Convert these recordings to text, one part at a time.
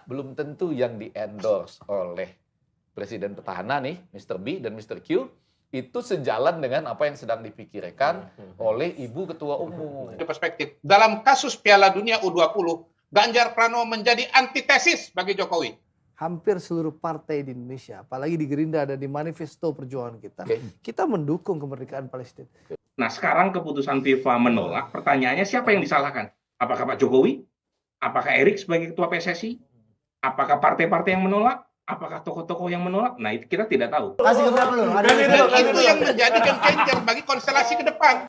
belum tentu yang di-endorse oleh Presiden Petahana nih, Mr. B dan Mr. Q, itu sejalan dengan apa yang sedang dipikirkan oleh Ibu Ketua Umum. Perspektif. Dalam kasus Piala Dunia U20, Ganjar Pranowo menjadi antitesis bagi Jokowi. Hampir seluruh partai di Indonesia, apalagi di Gerindra dan di manifesto perjuangan kita, kita mendukung kemerdekaan Palestina. Nah, sekarang keputusan FIFA menolak, pertanyaannya siapa yang disalahkan? Apakah Pak Jokowi? Apakah Erik sebagai ketua PSSI? Apakah partai-partai yang menolak? Apakah tokoh-tokoh yang menolak? Nah, itu kita tidak tahu. Kasih keberapa dulu? Dan itu yang menjadi game changer bagi konstelasi ke depan.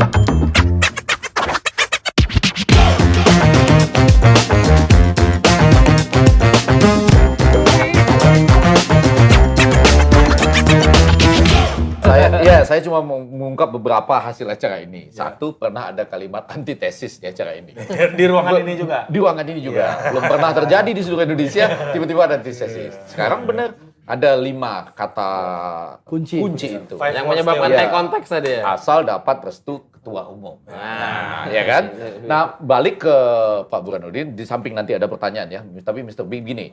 Saya cuma mau mengungkap beberapa hasil acara ini. Satu, pernah ada kalimat antitesis di acara ini. Di ruangan ini juga? Di ruangan ini juga. Belum pernah terjadi di seluruh Indonesia, tiba-tiba ada antitesis. Sekarang benar, ada 5 kata kunci itu. Yang menyebabkan high context tadi ya? Asal dapat restu Ketua Umum. Ya kan? Nah, balik ke Pak Burhanuddin, di samping nanti ada pertanyaan ya. Tapi Mr. B gini,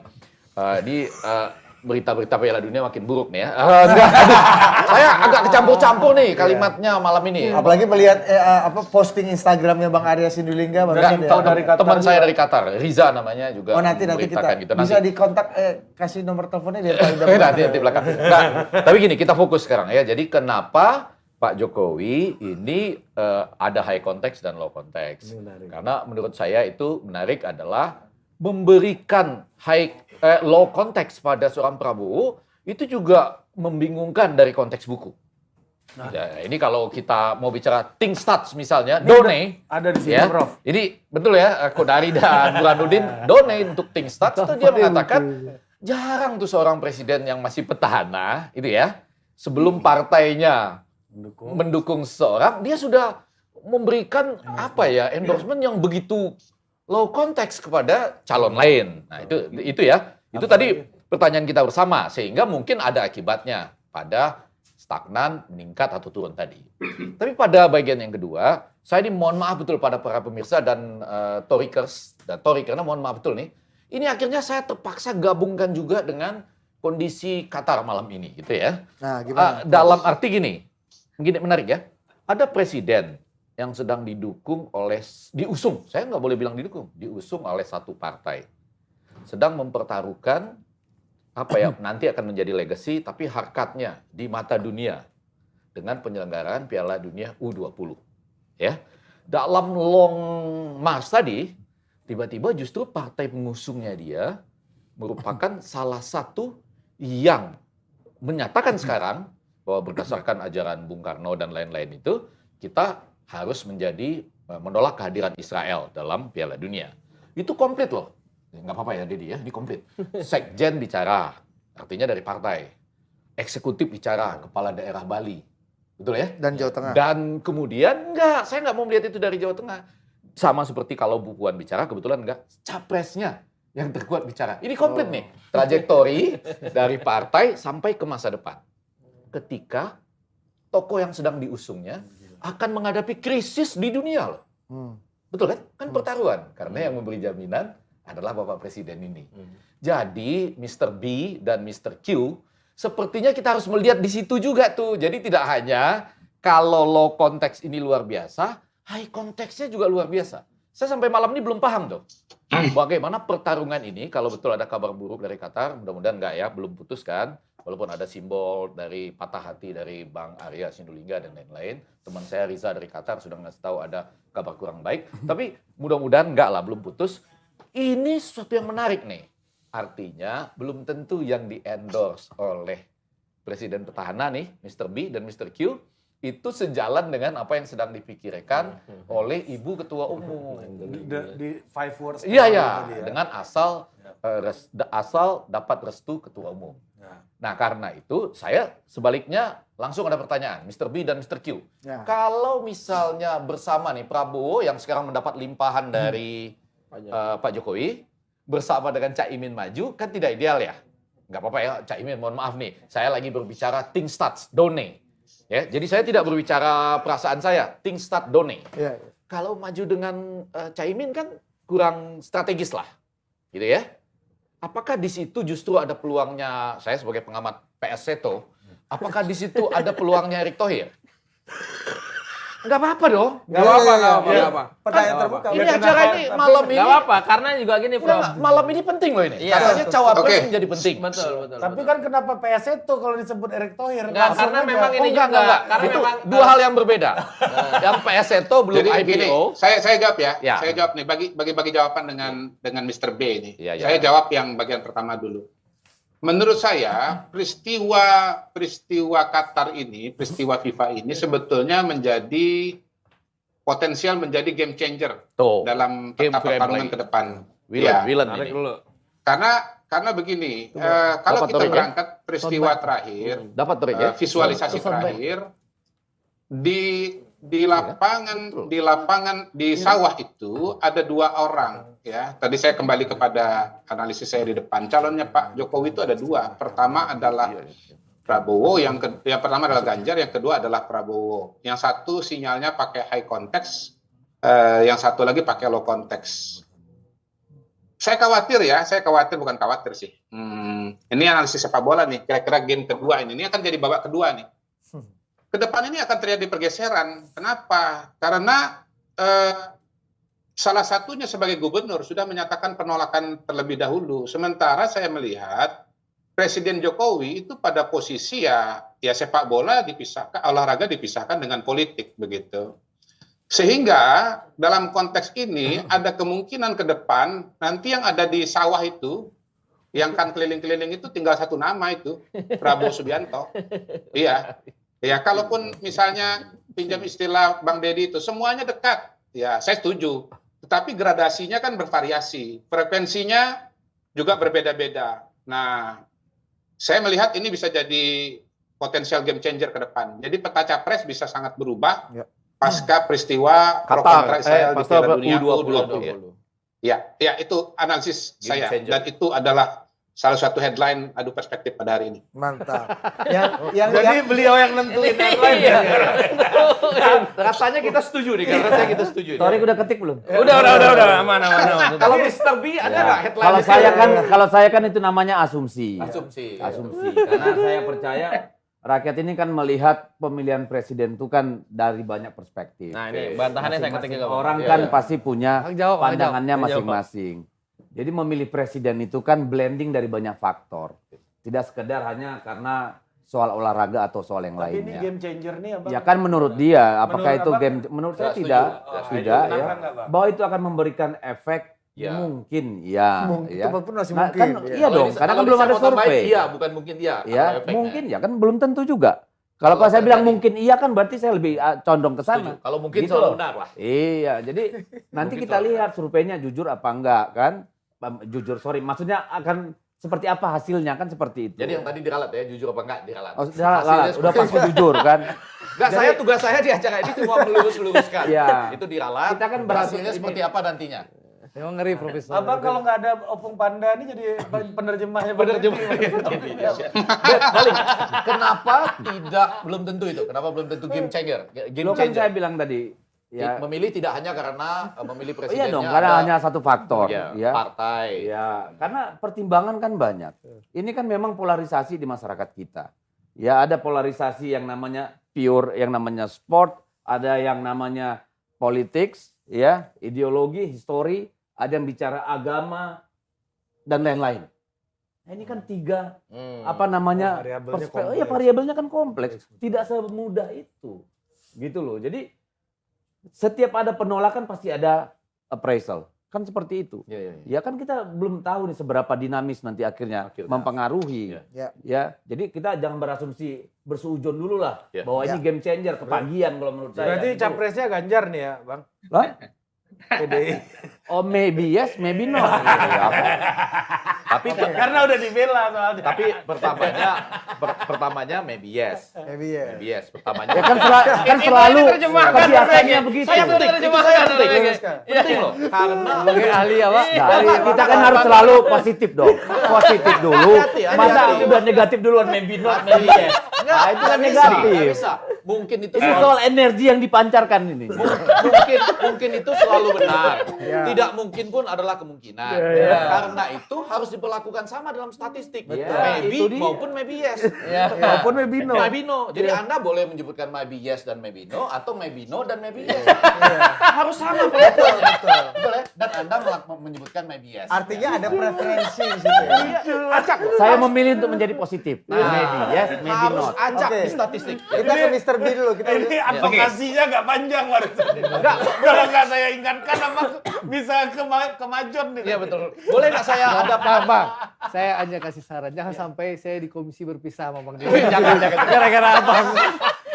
berita-berita Piala Dunia makin buruk nih ya. Saya agak kecampur-campur nih kalimatnya malam ini. Apalagi melihat posting Instagramnya Bang Arya Sindulingga barusan tahu dari Qatar. Teman saya dari Qatar, Riza namanya juga. Oh nanti kita gitu. bisa dikontak, kasih nomor teleponnya biar tahu. Nanti belakang. Nah, tapi gini, kita fokus sekarang ya. Jadi kenapa Pak Jokowi ini ada high context dan low context? Karena menurut saya itu menarik adalah memberikan low context pada seorang Prabowo itu juga membingungkan dari konteks buku. Ya, ini kalau kita mau bicara think stats misalnya, Done ada di sini, ya, Prof. Ini betul ya, Kodari dan Burhanuddin, Done untuk think stats itu dia mengatakan jarang tuh seorang presiden yang masih petahana, itu ya, sebelum partainya mendukung seseorang, dia sudah memberikan endorsement yang begitu low context kepada calon lain. Nah, itu ya. Itu tadi pertanyaan kita bersama, sehingga mungkin ada akibatnya pada stagnan, meningkat atau turun tadi. Tapi pada bagian yang kedua, saya ini mohon maaf betul pada para pemirsa dan Torikers dan Tori, karena mohon maaf betul nih. Ini akhirnya saya terpaksa gabungkan juga dengan kondisi Qatar malam ini, gitu ya. Nah, gimana? Dalam arti gini menarik ya. Ada presiden yang sedang diusung, saya nggak boleh bilang diusung oleh satu partai. Sedang mempertaruhkan nanti akan menjadi legacy, tapi harkatnya di mata dunia dengan penyelenggaraan Piala Dunia U20. Ya. Dalam long march tadi, tiba-tiba justru partai pengusungnya dia merupakan salah satu yang menyatakan sekarang bahwa berdasarkan ajaran Bung Karno dan lain-lain itu, kita harus menolak kehadiran Israel dalam Piala Dunia. Itu komplit loh. Nggak apa-apa ya, Dedi ya, ini komplit. Sekjen bicara, artinya dari partai. Eksekutif bicara, kepala daerah Bali. Betul ya? Dan Jawa Tengah. Dan kemudian, saya nggak mau melihat itu dari Jawa Tengah. Sama seperti kalau Bu Puan bicara, kebetulan capresnya yang terkuat bicara. Ini komplit nih. Trajektori dari partai sampai ke masa depan. Ketika tokoh yang sedang diusungnya akan menghadapi krisis di dunia loh. Betul kan? Kan pertaruhan. Karena yang memberi jaminan adalah Bapak Presiden ini. Jadi Mr. B dan Mr. Q sepertinya kita harus melihat di situ juga tuh. Jadi tidak hanya kalau low konteks ini luar biasa, high konteksnya juga luar biasa. Saya sampai malam ini belum paham tuh. Bagaimana pertarungan ini, kalau betul ada kabar buruk dari Qatar, mudah-mudahan enggak ya, belum putus kan. Walaupun ada simbol dari patah hati dari Bang Arya Sindulingga dan lain-lain. Teman saya Riza dari Qatar sudah ngasih tahu ada kabar kurang baik. Tapi mudah-mudahan enggak lah, belum putus. Ini sesuatu yang menarik nih. Artinya belum tentu yang di-endorse oleh Presiden Petahana nih, Mr. B dan Mr. Q, itu sejalan dengan apa yang sedang dipikirkan oleh Ibu Ketua Umum. Di 5 words. Iya, dengan asal dapat restu Ketua Umum. Nah, karena itu saya sebaliknya langsung ada pertanyaan, Mr. B dan Mr. Q. Kalau misalnya bersama nih Prabowo yang sekarang mendapat limpahan dari Pak Jokowi, bersama dengan Cak Imin maju, kan tidak ideal ya? Nggak apa-apa ya, Cak Imin, mohon maaf nih. Saya lagi berbicara think stats, Done. Ya, jadi saya tidak berbicara perasaan saya, think stat, Done. Kalau maju dengan Cak Imin kan kurang strategis lah. Gitu ya. apakah di situ justru ada peluangnya, saya sebagai pengamat PS Seto, apakah di situ ada peluangnya Erick Thohir? Nggak apa-apa dong. Nggak apa-apa. Pertanyaan terbuka. Ini acara ini malam ini. Nggak apa-apa, karena juga gini, Prof. Malam ini penting loh ini. Iya. Katanya cawapres Oke. menjadi penting. Betul. Tapi kan kenapa PS itu kalau disebut Erick Thohir? Nggak, karena memang ini juga. Karena Itu memang dua hal yang berbeda. Yang PS Seto belum Jadi IPO. gini, saya jawab ya. Ya. Saya jawab nih, bagi jawaban dengan Mr. B ini. Iya, iya. Saya jawab yang bagian pertama dulu. Menurut saya, peristiwa Qatar ini, peristiwa FIFA ini sebetulnya potensial menjadi game changer Tuh. dalam Game peta pertarungan frame ke depan. Villain tarik ini. dulu. Karena begini, kalau Dapat kita Torik ya? berangkat peristiwa terakhir, Dapat Torik ya? visualisasi terakhir di lapangan di sawah itu ada 2 orang ya. Tadi saya kembali kepada analisis saya di depan. Calonnya Pak Jokowi itu ada 2. Pertama adalah Prabowo, yang pertama adalah Ganjar, yang kedua adalah Prabowo. Yang satu sinyalnya pakai high context, yang satu lagi pakai low context. Saya khawatir bukan khawatir sih. Ini analisis sepak bola nih, kira-kira game kedua ini akan jadi babak kedua nih. Ke depan ini akan terjadi pergeseran. Kenapa? Karena salah satunya sebagai gubernur sudah menyatakan penolakan terlebih dahulu. Sementara saya melihat Presiden Jokowi itu pada posisi ya sepak bola dipisahkan, olahraga dipisahkan dengan politik begitu. Sehingga dalam konteks ini ada kemungkinan ke depan nanti yang ada di sawah itu, yang kan keliling-keliling itu tinggal satu nama itu, Prabowo Subianto. Iya. Ya, kalaupun misalnya pinjam istilah Bang Deddy itu semuanya dekat, ya saya setuju. Tetapi gradasinya kan bervariasi, frekuensinya juga berbeda-beda. Nah, saya melihat ini bisa jadi potensial game changer ke depan. Jadi peta capres bisa sangat berubah pasca peristiwa pro kontra Israel di Piala Dunia U20. Ya, itu analisis Game saya changer. dan itu adalah salah satu headline adu perspektif pada hari ini. Mantap. Jadi beliau yang nentuin headline. Rasanya kita setuju nih, karena kita setuju. Torik udah ketik belum? Udah, aman. Kalau Mr. B ada nggak headline? Kalau saya kan itu namanya asumsi. Asumsi. Karena saya percaya rakyat ini kan melihat pemilihan presiden itu kan dari banyak perspektif. Nah, ini bantahannya saya ketik juga. Bang. Orang Iya, kan iya. pasti punya Jawab. pandangannya masing-masing. Jadi memilih presiden itu kan blending dari banyak faktor. Tidak sekedar hanya karena soal olahraga atau soal yang Tapi ini lainnya. game changer nih Abang. Ya kan menurut dia, apakah Menurut itu Abang? game? Menurut saya Nggak tidak, setuju. tidak Kenapa ya. nggak, Bang? Bahwa itu akan memberikan efek Ya. mungkin, ya. Mungkin, ya. itu pun masih Nah, mungkin, kan, ya. iya dong, karena kan belum ada survei. Iya, bukan mungkin iya. Ya, Apa efeknya? mungkin ya kan belum tentu juga. Kalau saya bilang mungkin iya kan berarti saya lebih condong ke sana. Setuju. Kalau mungkin Gitu selalu loh. benar lah. Iya, jadi nanti Mungkin kita selalu lihat surveinya jujur apa enggak kan? Maksudnya akan seperti apa hasilnya kan seperti itu. Jadi yang tadi diralat ya, jujur apa enggak diralat. Oh, Hasilnya udah seperti pasti jujur kan. Enggak, tugas saya di acara ini cuma melurus-luruskan. Iya. Itu diralat. Kita kan hasilnya ini- seperti apa nantinya. Emang ngeri Profesor. Abang kalau nggak ada Opung Panda ini jadi penerjemahnya. Balik. Kenapa belum tentu itu? Kenapa belum tentu game changer? Game Lo kan changer. saya bilang tadi ya. Memilih tidak hanya karena memilih presidennya. Iya dong, karena ada- hanya satu faktor ya, ya. partai. Ya, karena pertimbangan kan banyak. Ini kan memang polarisasi di masyarakat kita. Ya, ada polarisasi yang namanya pure, yang namanya sport, ada yang namanya politics, ya, ideologi, histori, ada yang bicara agama dan lain-lain. Nah, ini kan tiga apa namanya? Variabelnya Iya, variabelnya kan kompleks. Tidak semudah itu. Gitu loh. Jadi setiap ada penolakan pasti ada appraisal. Kan seperti itu. Ya kan kita belum tahu nih seberapa dinamis nanti akhirnya mempengaruhi. Ya, jadi kita jangan berasumsi bersuujon dulu lah bahwa ini game changer kepagian kalau menurut saya. Berarti Gitu. capresnya Ganjar nih ya, Bang. Hah? PDI. Oh maybe yes, maybe no. Ya, apa? Tapi Karena udah dibela soalnya. tapi pertamanya maybe yes. Maybe ya. Maybe yes pertamanya. Ya kan, selalu kebiasaannya begitu. Saya penting, itu saya penting. Penting loh. Karena Sebagai ahli ya Pak. Nah, kita kan harus selalu positif dong. Positif dulu. Hati-hati, Masa hati-hati. udah negatif duluan maybe not, maybe yes. Nah, itu kan Nggak bisa, negatif. nggak bisa. Mungkin itu Ini soal energi yang dipancarkan ini. mungkin itu selalu benar. Ya. Tidak mungkin pun adalah kemungkinan. Ya. Karena itu harus diperlakukan sama dalam statistik. Betul. Maybe Itu dia. maupun maybe yes. Maupun maybe no. Maybe no. Jadi Anda boleh menyebutkan maybe yes dan maybe no atau maybe no dan maybe yes. Harus sama perlakuannya. Betul ya? Dan Anda menyebutkan maybe yes. Artinya ada preferensi di situ ya. Saya memilih untuk menjadi positif. Nah, Maybe yes, maybe harus not. acak Oke. di statistik. Kita ke Mr. B dulu. Kita Ini advokasinya nggak panjang barusan. Kalau nggak saya ingatkan apa bisa kemajon nih. Iya betul. Boleh nggak saya ada Bang, saya hanya kasih saran, jangan sampai saya di komisi berpisah sama Bang Didi. jangan. Gara-gara abang.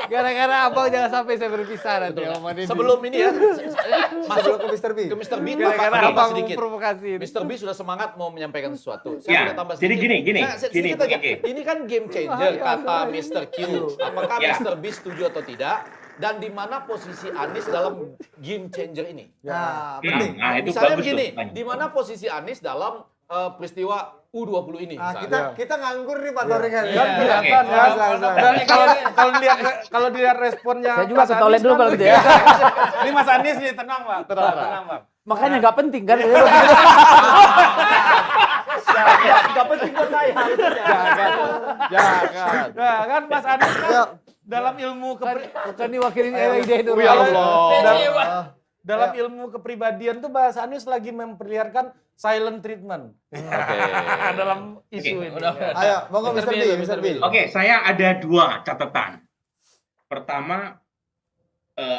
Gara-gara abang jangan sampai saya berpisah nanti sama Bang Didi. Sebelum ini ya, Sebelum ke Mr. B. ke Mr. B Gara-gara tambah abang sedikit. provokasi. Mr. B sudah semangat mau menyampaikan sesuatu. Ya, Boleh tambah jadi sedikit? gini, Sedikit aja. oke. Ini kan game changer kata Mr. Q. Apakah Ya. Mr. B setuju atau tidak? Dan di mana posisi Anies dalam game changer ini? Nah, penting. Nah, itu Misalnya bagus begini, tuh. di mana posisi Anies dalam peristiwa U20 ini? Nah, misalnya? kita nganggur nih Pak Torik kan. Kan kelihatan Oke. ya. Dan kalau dilihat responnya Saya juga Mas ke toilet Anies dulu kan- kalau gitu ya. Ini Mas Anies nih tenang Bang. Tenang Bang. Makanya nggak penting kan? Nggak penting buat saya. Jangan. Nah, kan Mas Anies kan Ya. dalam ilmu Bukan diwakilin ide Nur. Ya Allah. dalam ilmu kepribadian tuh Mas Anies lagi memperlihatkan silent treatment Oke. dalam isu ini. Ayo, monggo Mr. B, Mr. B. Oke, saya ada dua catatan. Pertama,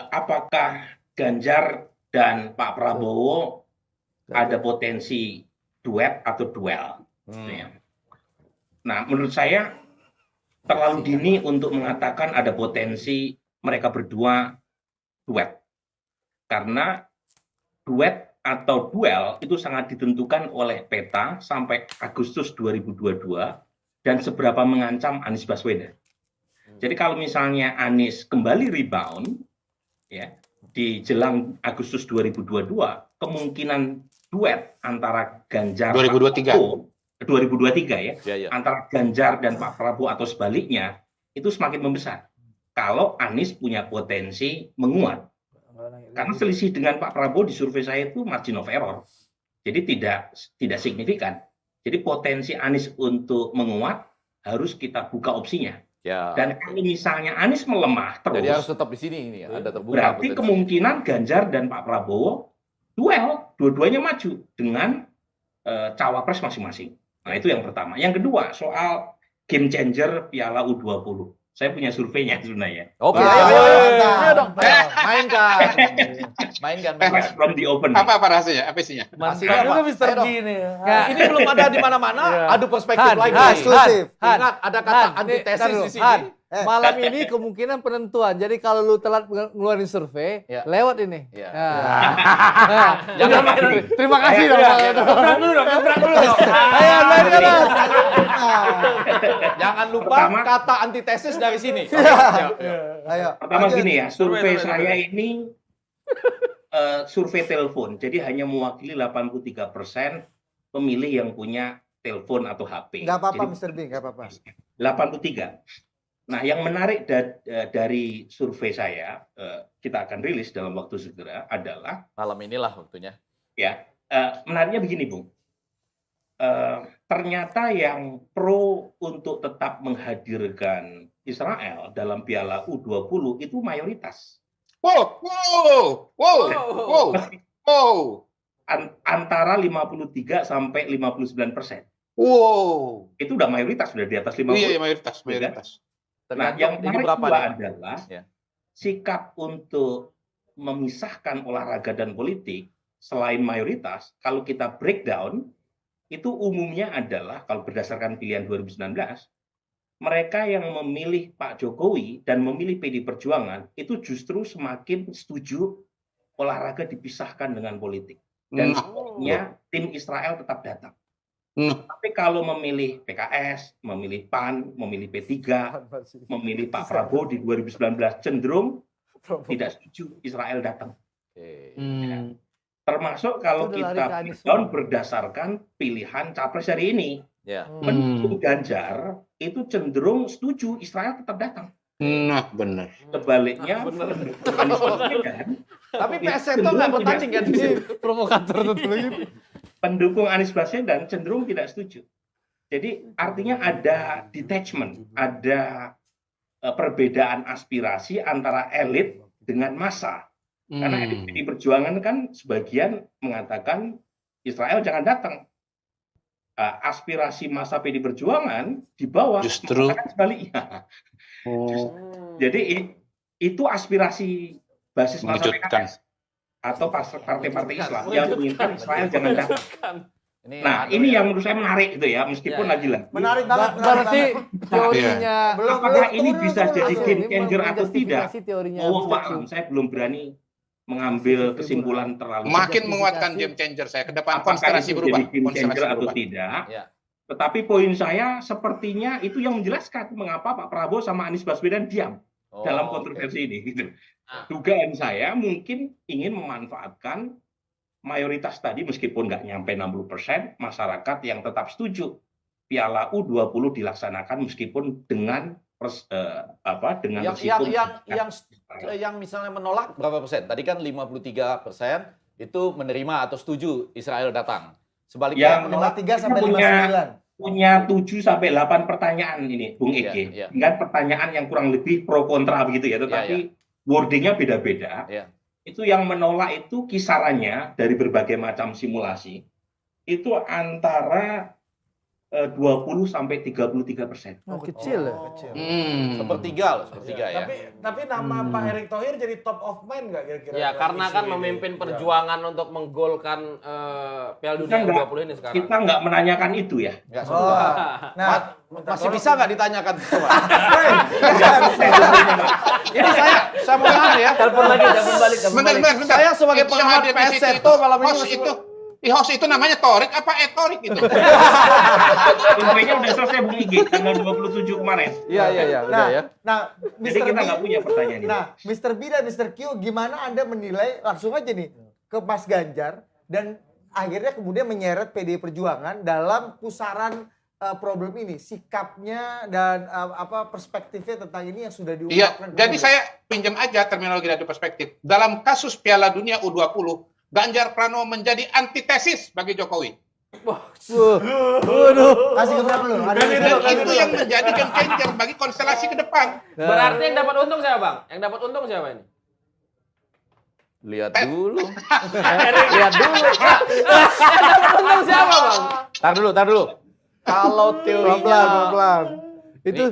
apakah Ganjar dan Pak Prabowo ada potensi duet atau duel? Ya. Nah, menurut saya terlalu dini untuk mengatakan ada potensi mereka berdua duet. Karena duet atau duel itu sangat ditentukan oleh peta sampai Agustus 2022 dan seberapa mengancam Anies Baswedan. Jadi kalau misalnya Anies kembali rebound ya di jelang Agustus 2022, kemungkinan duet antara Ganjar 2023. 2023 ya, Ya, ya. antara Ganjar dan Pak Prabowo atau sebaliknya itu semakin membesar. Kalau Anies punya potensi menguat. Karena selisih dengan Pak Prabowo di survei saya itu margin of error. Jadi tidak signifikan. Jadi potensi Anies untuk menguat harus kita buka opsinya. Ya. Dan kalau misalnya Anies melemah terus, Jadi harus tetap di sini ini ya, ada terbuka. berarti potensi. kemungkinan Ganjar dan Pak Prabowo duel, dua-duanya maju dengan cawapres masing-masing. Nah itu yang pertama. Yang kedua soal game changer Piala U20. Saya punya surveinya sebenarnya. Oke, Wah, ayo mantap. dong. Ayo, mainkan. Mainkan. Request from the open. Apa rahasianya? Apa isinya? Mantap Hasilnya juga apa? Mr. Ayo B dong. ini. Ini belum ada di mana-mana, adu perspektif Han, lagi. Han, eksklusif. Ingat, ada kata Han, antitesis nih, di sini. Han, malam ini kemungkinan penentuan. Jadi kalau lu telat ngeluarin survei, Ya. lewat ini. Ya. Nah. Jangan Terima kasih dong. Perang dulu dong. Ayo, mainkan. Jangan lupa Pertama- kata antitesis dari sini. Ayo. Pertama lanjut. gini ya, survei Survei. saya ini survei telepon. Jadi hanya mewakili 83% pemilih yang punya telepon atau HP. Nggak apa-apa Jadi, Mr. B, nggak apa-apa. 83. Nah, yang menarik dari survei saya, kita akan rilis dalam waktu segera adalah Malam inilah waktunya. ya menariknya begini, Bung. Ternyata yang pro untuk tetap menghadirkan Israel dalam Piala U20 itu mayoritas. Wow, wow, wow, wow, wow, Antara 53 sampai 59%. wow. Itu udah mayoritas, sudah di atas 50. Iya, mayoritas, mayoritas. Nah, Tergantung yang ini menarik berapa juga nih? adalah Ya. sikap untuk memisahkan olahraga dan politik selain mayoritas, kalau kita breakdown, itu umumnya adalah, kalau berdasarkan pilihan 2019, mereka yang memilih Pak Jokowi dan memilih PD Perjuangan, itu justru semakin setuju olahraga dipisahkan dengan politik. Dan sebenarnya tim Israel tetap datang. Tapi kalau memilih PKS, memilih PAN, memilih P3, memilih Pak Prabowo di 2019 cenderung tidak setuju Israel datang. Oke. Termasuk kalau Itu udah lari kita ke Anies breakdown semua. berdasarkan pilihan capres hari ini. Ya. Pendukung Ganjar itu cenderung setuju Israel tetap datang. Nah, benar. Sebaliknya, pendukung Anies Baswedan, Tapi itu PS Seto cenderung nggak tidak bertanding kan di setuju. situ. Provokator tentu gitu. Pendukung Anies Baswedan cenderung tidak setuju. Jadi artinya ada detachment, ada perbedaan aspirasi antara elit dengan massa. Karena elit PDI Perjuangan kan sebagian mengatakan Israel jangan datang. Aspirasi massa PDI Perjuangan di bawah Justru. mengatakan sebaliknya. Jadi itu aspirasi basis massa Mengejutkan. PKS atau partai-partai Islam yang menginginkan Israel jangan datang. Nah, anu ini ya. yang menurut saya menarik itu ya, meskipun Ya. lagi-lagi. Menarik banget. Berarti menarik teorinya Apakah ini bisa jadi Mas, game ini changer atau tidak? menjustifikasi teorinya Oh, Mr. Q. saya belum berani mengambil kesimpulan terlalu. Makin menguatkan game changer saya ke depan, Apakah konstelasi itu berubah. jadi game changer Konstelasi atau berubah. tidak? Ya. Tetapi poin saya sepertinya itu yang menjelaskan mengapa Pak Prabowo sama Anies Baswedan diam dalam kontroversi ini. Gitu. Dugaan saya mungkin ingin memanfaatkan mayoritas tadi meskipun nggak nyampe 60% masyarakat yang tetap setuju Piala U20 dilaksanakan meskipun dengan dengan resiko yang misalnya menolak berapa persen? Tadi kan 53% itu menerima atau setuju Israel datang. Sebaliknya Yang menolak 53 sampai 59. punya 7 sampai 8 pertanyaan ini, Bung Ege. Iya. Dengan pertanyaan yang kurang lebih pro kontra begitu ya, tetapi wordingnya beda-beda. Iya. Itu yang menolak itu kisarannya dari berbagai macam simulasi itu antara 20 sampai 33%. Oh, kecil ya. sepertiga ya. Tapi nama Pak Erick Thohir jadi top of mind nggak kira-kira? Ya, karena isu kan ini? memimpin Ya. perjuangan untuk menggolkan Piala Dunia U20 ini sekarang. Kita nggak menanyakan itu ya. Nggak semua. Nah, Masih bisa nggak ditanyakan semua? Ini saya mau tanya ya. Telepon lagi, telepon balik, telepon balik. Bentar. Saya sebagai Itu yang pengamat ada di PS situ Seto malam ini host masih itu. Host itu namanya Torik apa Etorik itu? Surveinya udah selesai Bung Igi tanggal 27 kemarin. Iya, udah ya. Nah, Jadi kita nggak punya pertanyaan ini. Nah, Mr. B dan Mr. Q, gimana Anda menilai langsung aja nih ke Mas Ganjar dan akhirnya kemudian menyeret PDI Perjuangan dalam pusaran problem ini, sikapnya dan perspektifnya tentang ini yang sudah Iya, diungkapkan. jadi saya pinjam aja terminologi dari perspektif. Dalam kasus Piala Dunia U20, Ganjar Pranowo menjadi antitesis bagi Jokowi. kasih ke berapa lu? Ada Dan itu yang menjadi game changer bagi konstelasi ke depan. Berarti yang dapat untung siapa, Bang? Yang dapat untung siapa ini? Lihat dulu. Lihat dulu. Yang dapat untung siapa, Bang? Tar dulu. Kalau teorinya Pelan. Itu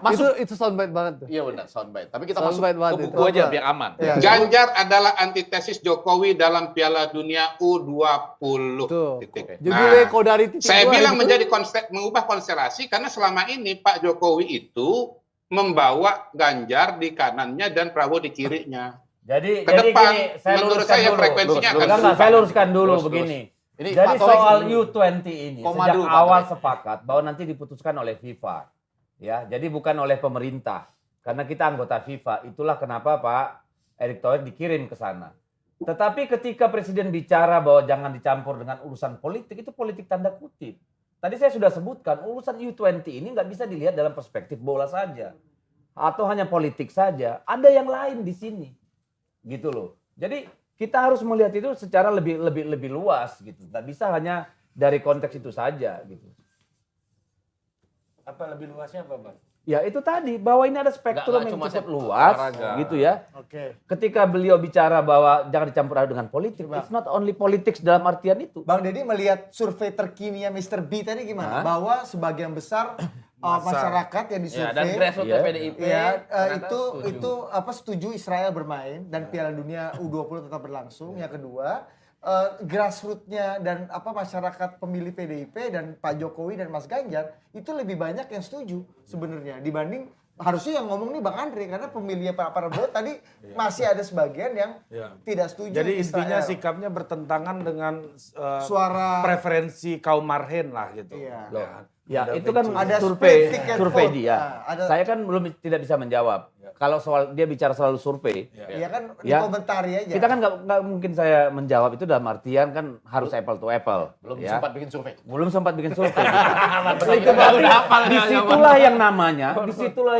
masuk. itu soundbite banget tuh. Iya benar, soundbite. Tapi kita masuk Soundbite ke banget buku itu. aja biar aman. Iya. Ganjar adalah antitesis Jokowi dalam Piala Dunia U20. Tuh. Titik. Judulnya Kodari titik Saya dua bilang itu. menjadi mengubah konstelasi karena selama ini Pak Jokowi itu membawa Ganjar di kanannya dan Prabowo di kirinya. Jadi Ke depan, gini, saya menurut luruskan saya dulu. frekuensinya akan Enggak, saya luruskan dulu Lurus. begini. Ini Jadi Pak Taufik soal U20 ini Komando, sejak Pak awal Taufik. sepakat bahwa nanti diputuskan oleh FIFA. Ya, jadi bukan oleh pemerintah. Karena kita anggota FIFA, itulah kenapa Pak Erick Thohir dikirim ke sana. Tetapi ketika Presiden bicara bahwa jangan dicampur dengan urusan politik, itu politik tanda kutip. Tadi saya sudah sebutkan, urusan U20 ini nggak bisa dilihat dalam perspektif bola saja. Atau hanya politik saja. Ada yang lain di sini. Gitu loh. Jadi kita harus melihat itu secara lebih luas gitu. Nggak bisa hanya dari konteks itu saja gitu. Apa lebih luasnya apa, Bang? Ya itu tadi bahwa ini ada spektrum Nggak yang cuma cukup luas olahraga. gitu ya. Oke. Ketika beliau bicara bahwa jangan dicampur aduk dengan politik, it's not only politics dalam artian itu. Bang Deddy melihat survei terkininya Mr. B tadi gimana? Hah? Bahwa sebagian besar masyarakat yang Ya, disurvei dan grassroots Iya. PDIP ternyata itu setuju Israel bermain dan Piala Dunia U20 tetap berlangsung. Yang kedua, grassroots-nya dan masyarakat pemilih PDIP dan Pak Jokowi dan Mas Ganjar itu lebih banyak yang setuju sebenarnya dibanding harusnya yang ngomong nih Bang Andre karena pemilih Pak Prabowo tadi masih ada sebagian yang tidak setuju. Jadi intinya Israel. sikapnya bertentangan dengan Suara preferensi kaum marhen lah gitu. Iya. Loh, ya itu kan Ada survei split ticket survei vote. dia. Nah, ada- Saya kan belum tidak bisa menjawab. Kalau soal dia bicara selalu survei, Iya kan Ya. dikomentari aja. kita kan nggak mungkin saya menjawab itu dalam artian kan harus apple to apple. Belum ya. sempat bikin survei. Belum sempat bikin survei. Itu baru hafal Disitulah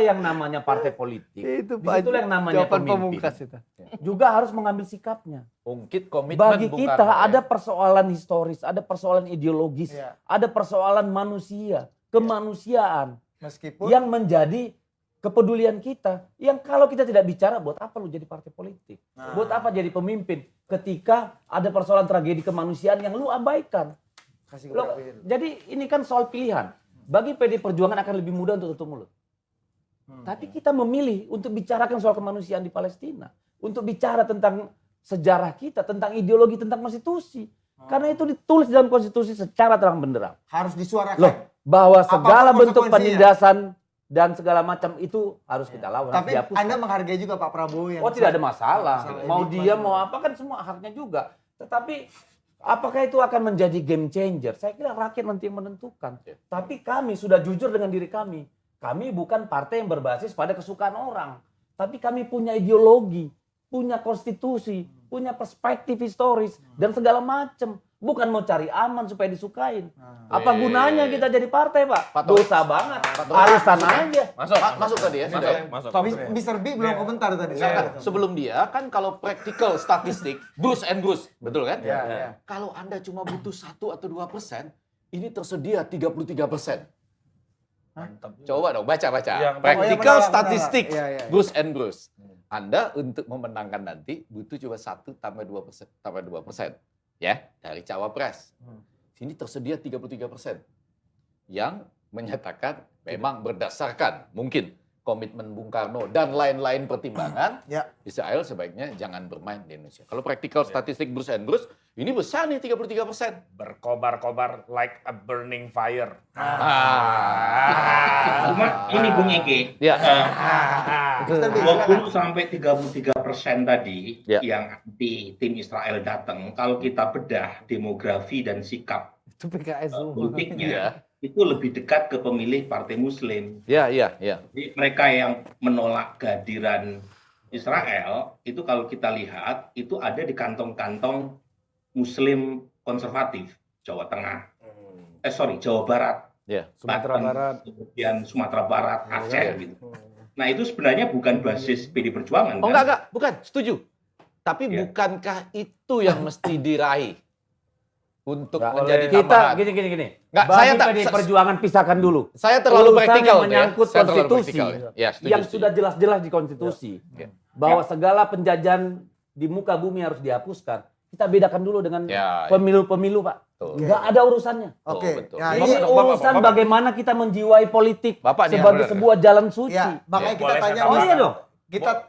yang namanya partai politik. Itu Disitulah yang namanya jawaban pemimpin. pamungkas itu. Juga harus mengambil sikapnya. Ungkit komitmen Bagi Bung kita Karno, ya. ada persoalan historis, ada persoalan ideologis, Iya. ada persoalan manusia, kemanusiaan Meskipun yang menjadi kepedulian kita. Yang kalau kita tidak bicara, buat apa lu jadi partai politik? Buat apa jadi pemimpin ketika ada persoalan tragedi kemanusiaan yang lu abaikan? kasih Loh, kepada jadi ini kan soal pilihan. Bagi PD Perjuangan akan lebih mudah untuk tutup mulut. Tapi kita memilih untuk bicarakan soal kemanusiaan di Palestina. Untuk bicara tentang sejarah kita, tentang ideologi, tentang konstitusi. Karena itu ditulis dalam konstitusi secara terang benderang. harus disuarakan. Loh, bahwa segala Apapun bentuk konsekuensinya. penindasan dan segala macam itu harus kita lawan. harus Tapi dihapuskan. Anda menghargai juga Pak Prabowo yang Oh tidak ada masalah. Masalah Mau elit dia masih- mau apa kan semua haknya juga. Tetapi apakah itu akan menjadi game changer? Saya kira rakyat nanti yang menentukan. Tapi kami sudah jujur dengan diri kami. Kami bukan partai yang berbasis pada kesukaan orang. Tapi kami punya ideologi, punya konstitusi, punya perspektif historis dan segala macam. Bukan mau cari aman supaya disukain. Apa gunanya kita jadi partai, Pak? Pak Taufik. Dosa banget. Arisan aja. Masuk tadi ya. Masuk. Mr. B belum komentar tadi. Silakan. Sebelum dia kan kalau practical statistik Bruce and Bruce, betul kan? Ya. Kalau Anda cuma butuh 1 atau 2%, ini tersedia 33%. Coba dong baca. Yang- Practical menolak. statistik Iya, iya. Bruce and Bruce. Anda untuk memenangkan nanti butuh cuma 1 tambah 2%. Ya, dari cawapres. Sini tersedia 33% yang menyatakan memang berdasarkan mungkin komitmen Bung Karno dan lain-lain pertimbangan, Ya. Israel sebaiknya jangan bermain di Indonesia. Kalau practical statistik Bruce and Bruce, ini besar nih 33%. Berkobar-kobar like a burning fire. Cuma ini Bung Ege, Ya. Mr. B, 20 sampai 33% tadi Ya. yang di tim Israel datang, kalau kita bedah demografi dan sikap Itu PKS semua. politiknya, Iya. itu lebih dekat ke pemilih Partai Muslim. Ya. Jadi mereka yang menolak kehadiran Israel, itu kalau kita lihat, itu ada di kantong-kantong Muslim konservatif, Jawa Tengah. Jawa Barat. Ya. Sumatera Banten, Barat. kemudian Sumatera Barat, Aceh gitu. Nah itu sebenarnya bukan basis PD Perjuangan. Oh kan? enggak, bukan, setuju. Tapi Ya. bukankah itu yang mesti diraih untuk Nggak menjadi boleh. Kita tambahan? gini. Nggak, Bagi saya tak- PD Perjuangan pisahkan dulu. Saya terlalu Urusan praktikal yang tuh ya. menyangkut Saya terlalu konstitusi praktikal, ya. Ya, setuju, yang setuju. sudah jelas-jelas di konstitusi bahwa segala penjajahan di muka bumi harus dihapuskan. Kita bedakan dulu dengan Ya, ya. pemilu-pemilu, Pak. Betul. Nggak ada urusannya. Oke. betul. Nah, Ini ini urusan bagaimana kita menjiwai politik Bapak nih yang sebagai benar. sebuah jalan suci. ya, makanya kita Boleh saya tanya Oh tambahkan? iya dong.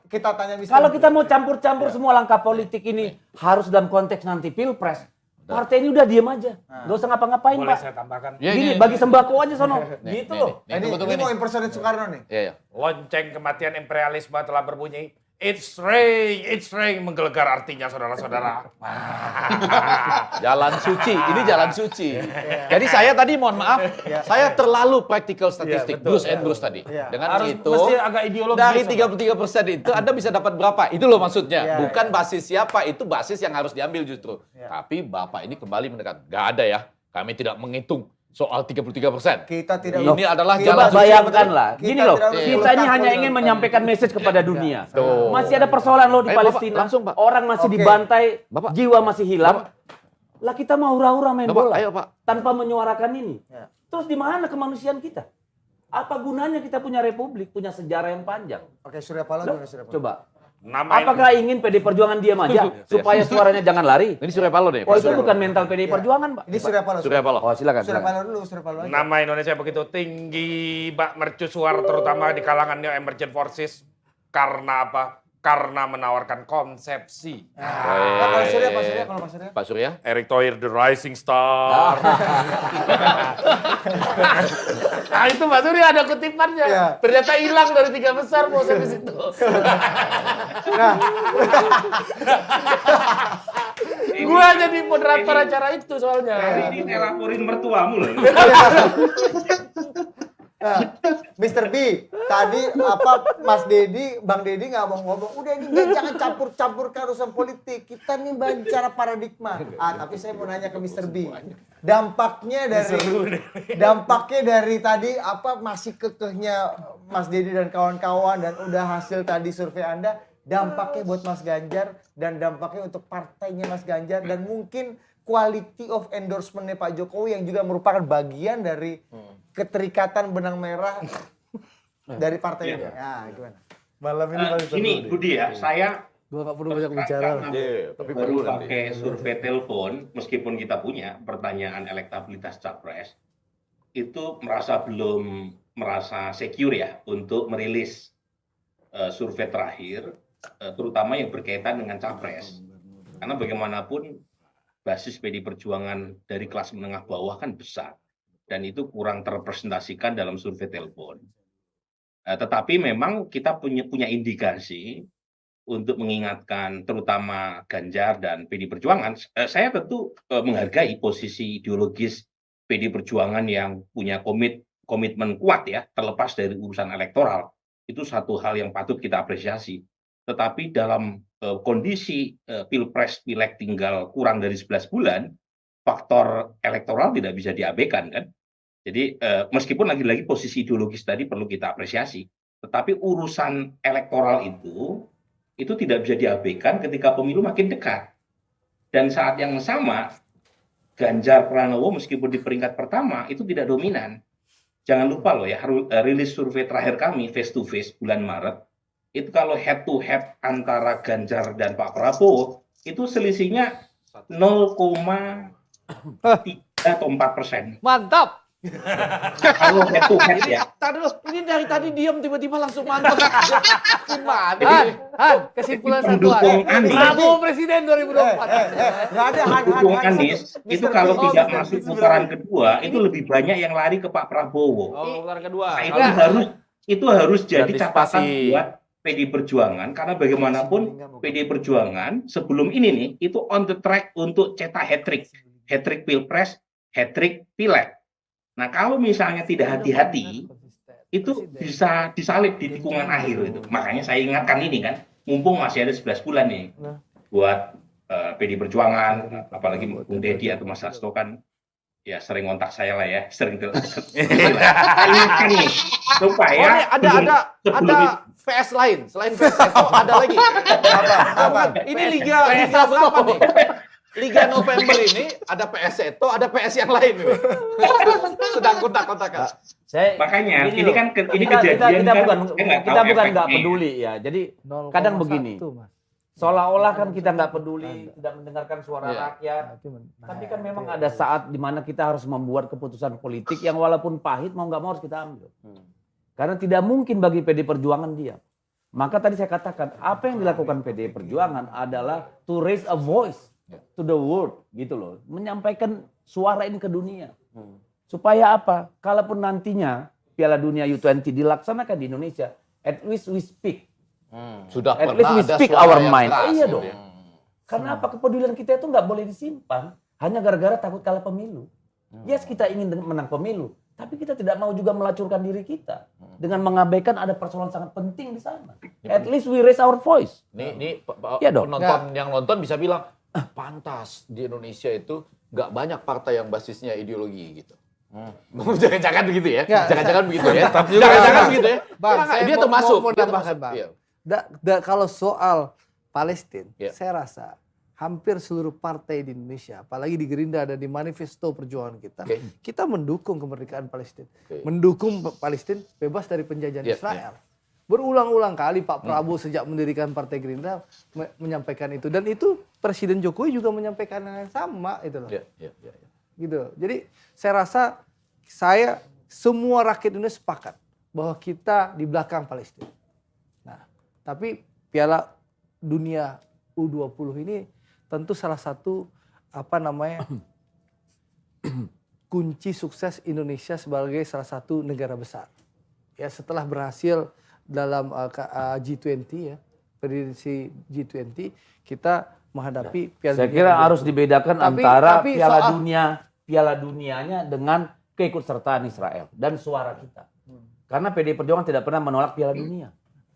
kita tanya Mr. Kalau B. kita mau campur-campur semua langkah politik ini harus dalam konteks nanti pilpres. Partai ini udah diem aja. Nggak usah ngapa-ngapain, Boleh Pak. saya tambahkan? Ya, Gini, ini. bagi sembako aja sono. Nih, Gitu nih, loh. nih. ini Tunggu ini mau nih. impersonate Soekarno nih. Ya. Lonceng kematian imperialisme telah berbunyi. It's rain, menggelegar artinya saudara-saudara. Jalan suci, ini jalan suci. Jadi saya tadi mohon maaf, saya terlalu practical statistik, Iya, betul. Bruce and Bruce tadi. Iya. Dengan Harus itu, mesti agak ideologis. dari Sobat. 33% itu Anda bisa dapat berapa? Itu loh maksudnya. Iya, Bukan basis siapa, itu basis yang harus diambil justru. Iya. Tapi Bapak ini kembali mendekat. Gak ada ya, kami tidak menghitung soal 33%. Kita tidak Ini adalah kita- jalan Coba suci. bayangkanlah, Kita gini loh, tidak harus kita ini meletakkan hanya ingin politik. menyampaikan message kepada dunia. Tuh. Masih ada persoalan loh di Ayo, Bapak, Palestina. langsung, Pak. Orang masih Oke. dibantai, Bapak. jiwa masih hilang. Lah kita mau hura-hura main Bapak, bola ayo, Pak. tanpa menyuarakan ini. Ya. Terus di mana kemanusiaan kita? Apa gunanya kita punya republik, punya sejarah yang panjang? Oke, Surya Paloh Loh, gimana Surya Paloh? coba. Nama Apakah ingin PD Perjuangan diam aja supaya suaranya jangan lari? Ini Surya Paloh nih. Oh itu bukan mental PD Perjuangan, Pak. Ini Surya Paloh. Surya Paloh. Oh silakan. Surya silakan. Paloh dulu, Surya Paloh aja. Nama Indonesia begitu tinggi, Mbak mercusuar terutama di kalangan Neo Emergent Forces. Karena apa? karena menawarkan konsepsi. Kalau Surya, kalau Mas Surya? Pak Surya? Erick Thohir the rising star. Nah itu Pak Surya ada kutipannya. Iya. Ternyata hilang dari 3 besar mau sampai situ. Nah, Gua jadi moderator acara itu soalnya. Ini saya laporin mertuamu loh. Mr. B, tadi Mas Dedi, Bang Dedi nggak mau ngomong, udah ini jangan campur-campurkan urusan politik, kita nih bicara paradigma. Tapi saya mau nanya ke Mr. B, dampaknya dari tadi masih kekehnya Mas Dedi dan kawan-kawan dan udah hasil tadi survei Anda, dampaknya buat Mas Ganjar dan dampaknya untuk partainya Mas Ganjar dan mungkin quality of endorsement-nya Pak Jokowi yang juga merupakan bagian dari keterikatan benang merah dari partai ini. Nah, gimana? Malam ini paling seru Ini nih. Budi ya, saya Gua nggak perlu banyak bicara. Tapi baru perlu nanti. pakai survei telepon, meskipun kita punya pertanyaan elektabilitas capres, itu belum merasa secure ya untuk merilis survei terakhir, terutama yang berkaitan dengan capres. Karena bagaimanapun basis PD Perjuangan dari kelas menengah bawah kan besar. Dan itu kurang terrepresentasikan dalam survei telepon. Tetapi memang kita punya indikasi untuk mengingatkan terutama Ganjar dan PD Perjuangan. Saya tentu menghargai posisi ideologis PD Perjuangan yang punya komitmen kuat ya, terlepas dari urusan elektoral. Itu satu hal yang patut kita apresiasi. Tetapi dalam kondisi Pilpres Pileg tinggal kurang dari 11 bulan, faktor elektoral tidak bisa diabaikan kan. Jadi meskipun lagi-lagi posisi ideologis tadi perlu kita apresiasi, tetapi urusan elektoral itu tidak bisa diabaikan ketika pemilu makin dekat. Dan saat yang sama, Ganjar Pranowo meskipun di peringkat pertama itu tidak dominan. Jangan lupa loh ya, rilis survei terakhir kami face to face bulan Maret, itu kalau head to head antara Ganjar dan Pak Prabowo, itu selisihnya 0,3 atau 4%. Mantap. Kalau head to head ya. Tadi ini dari tadi diam tiba-tiba langsung mantap. Gimana? Han, kesimpulan satu Pendukung Anies. Prabowo Presiden 2024. Nggak ada Pendukung Anies itu kalau Oh, tidak Mr. masuk putaran kedua itu lebih banyak yang lari ke Pak Prabowo. Putaran kedua. Nah, itu harus jadi catatan Antisipasi. buat PD Perjuangan karena bagaimanapun PD Perjuangan sebelum ini nih itu on the track untuk cetak hat-trick Pilpres, hat-trick Pileg. Nah, kalau misalnya tidak hati-hati itu bisa disalib di tikungan akhir itu. Makanya saya ingatkan ini kan, mumpung masih ada 11 bulan nih buat PD Perjuangan, apalagi Bung Dedi atau Mas Hasto kan ya sering ngontak saya lah ya, sering ingatkan nih supaya Oh, ini ada PS lain selain PS itu ada lagi. apa? Ini liga berapa nih? Liga November ini ada PS Seto, ada PS yang lain ini. Sedang kontak-kontakan. Makanya gini ini loh, kan ini kita kejadian kita kan bukan saya nggak kita tahu bukan nggak efeknya. peduli ya. Jadi 0,1, kadang begini. Mas. Seolah-olah kan kita nggak peduli, tidak mendengarkan suara Iya. rakyat. Tapi kan memang ada saat di mana kita harus membuat keputusan politik yang walaupun pahit mau nggak mau harus kita ambil. Karena tidak mungkin bagi PD Perjuangan diam. Maka tadi saya katakan apa yang dilakukan PD Perjuangan adalah to raise a voice to the world gitu loh, menyampaikan suara ini ke dunia. Supaya apa? Kalaupun nantinya Piala Dunia U20 dilaksanakan di Indonesia, at least we speak. Sudah At pernah least we ada speak suara our yang mind. keras, Iya gitu dong. ya. Karena apa? Kepedulian kita itu nggak boleh disimpan hanya gara-gara takut kalah pemilu. Yes, kita ingin menang pemilu, tapi kita tidak mau juga melacurkan diri kita dengan mengabaikan ada persoalan sangat penting di sana. At least we raise our voice. Ini Iya dong. penonton yang nonton bisa bilang, pantas di Indonesia itu nggak banyak partai yang basisnya ideologi gitu. Jangan-jangan begitu ya? Nggak, Jangan-jangan begitu ya? Tapi Jangan-jangan begitu ya? Bang, Nggak, saya dia mau- termasuk. mau Dia tambahkan, termasuk. Bang. Iya. Kalau soal Palestina, Ya. saya rasa hampir seluruh partai di Indonesia, apalagi di Gerindra dan di manifesto perjuangan kita, Oke. kita mendukung kemerdekaan Palestina, Oke. mendukung Palestina bebas dari penjajahan Ya, Israel. Berulang-ulang kali Pak Prabowo sejak mendirikan Partai Gerindra menyampaikan itu, dan itu Presiden Jokowi juga menyampaikan hal yang sama itu loh. Iya, iya, iya. Gitu. Jadi saya rasa semua rakyat Indonesia sepakat bahwa kita di belakang Palestina. Nah, tapi Piala Dunia U20 ini tentu salah satu kunci sukses Indonesia sebagai salah satu negara besar. Ya, setelah berhasil dalam G20 ya, presidensi G20, kita menghadapi Piala Saya Dunia kira U20. harus dibedakan Tapi antara soal- Piala Dunianya dengan keikutsertaan Israel dan suara kita. Karena PDI Perjuangan tidak pernah menolak Piala Dunia.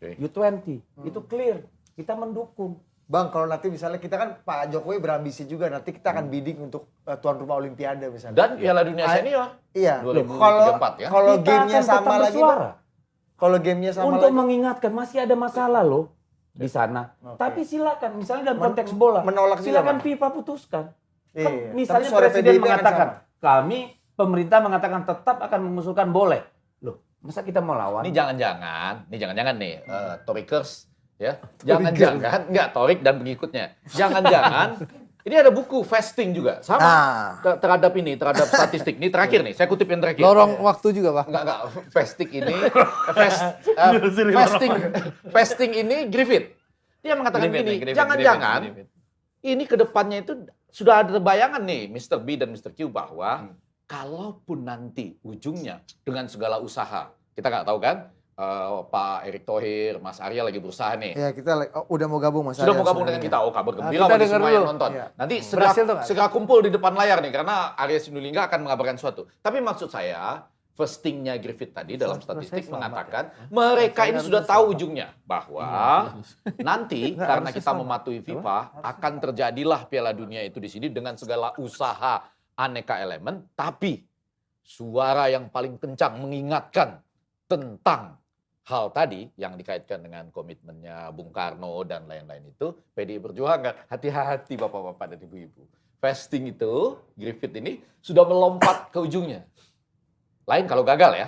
U20 itu clear, kita mendukung. Bang, kalau nanti misalnya kita kan Pak Jokowi berambisi juga, nanti kita akan bidding untuk tuan rumah Olimpiade misalnya. Dan Piala Dunia Senior Iya. 2034 ya. Kalau Kita gamenya akan tetap sama lagi, bersuara. kalau gamenya sama Untuk lagi, mengingatkan masih ada masalah loh di sana. Tapi silakan, misalnya dalam konteks bola, menolak juga, silakan Bang. FIFA putuskan. Iya, Kan iya. misalnya Tapi suara presiden PDIP akan mengatakan, kami pemerintah mengatakan tetap akan mengusulkan boleh. Loh, masa kita mau lawan? Ini jangan-jangan nih, Torikers ya. Jangan-jangan, enggak Torik dan pengikutnya. Jangan-jangan ini ada buku fasting juga sama terhadap statistik. Ini terakhir nih, saya kutip yang terakhir. Lorong waktu juga, Pak. Enggak, fasting ini fasting ini Griffith. Dia mengatakan gini, jangan-jangan ini ke depannya itu sudah ada bayangan nih Mr. B dan Mr. Q bahwa kalaupun nanti ujungnya dengan segala usaha, kita nggak tahu kan, Pak Erick Thohir, Mas Arya lagi berusaha nih. ya kita udah mau gabung Mas Sudah Arya mau gabung dengan sebenarnya. kita, kabar gembira kita bagi dengar semua dulu. yang nonton. Iya. Nanti Berhasil tuh nggak? segera kumpul di depan layar nih, karena Arya Sinulinga akan mengabarkan sesuatu. Tapi maksud saya, fastingnya Griffith tadi dalam statistik mengatakan, mereka ini sudah tahu ujungnya. Bahwa nanti karena kita mematuhi FIFA, akan terjadilah Piala Dunia itu di sini dengan segala usaha aneka elemen, tapi suara yang paling kencang mengingatkan tentang hal tadi yang dikaitkan dengan komitmennya Bung Karno dan lain-lain itu, PDI Perjuangan, hati-hati bapak-bapak dan ibu-ibu. Fasting itu, Griffith ini sudah melompat ke ujungnya. Lain kalau gagal ya,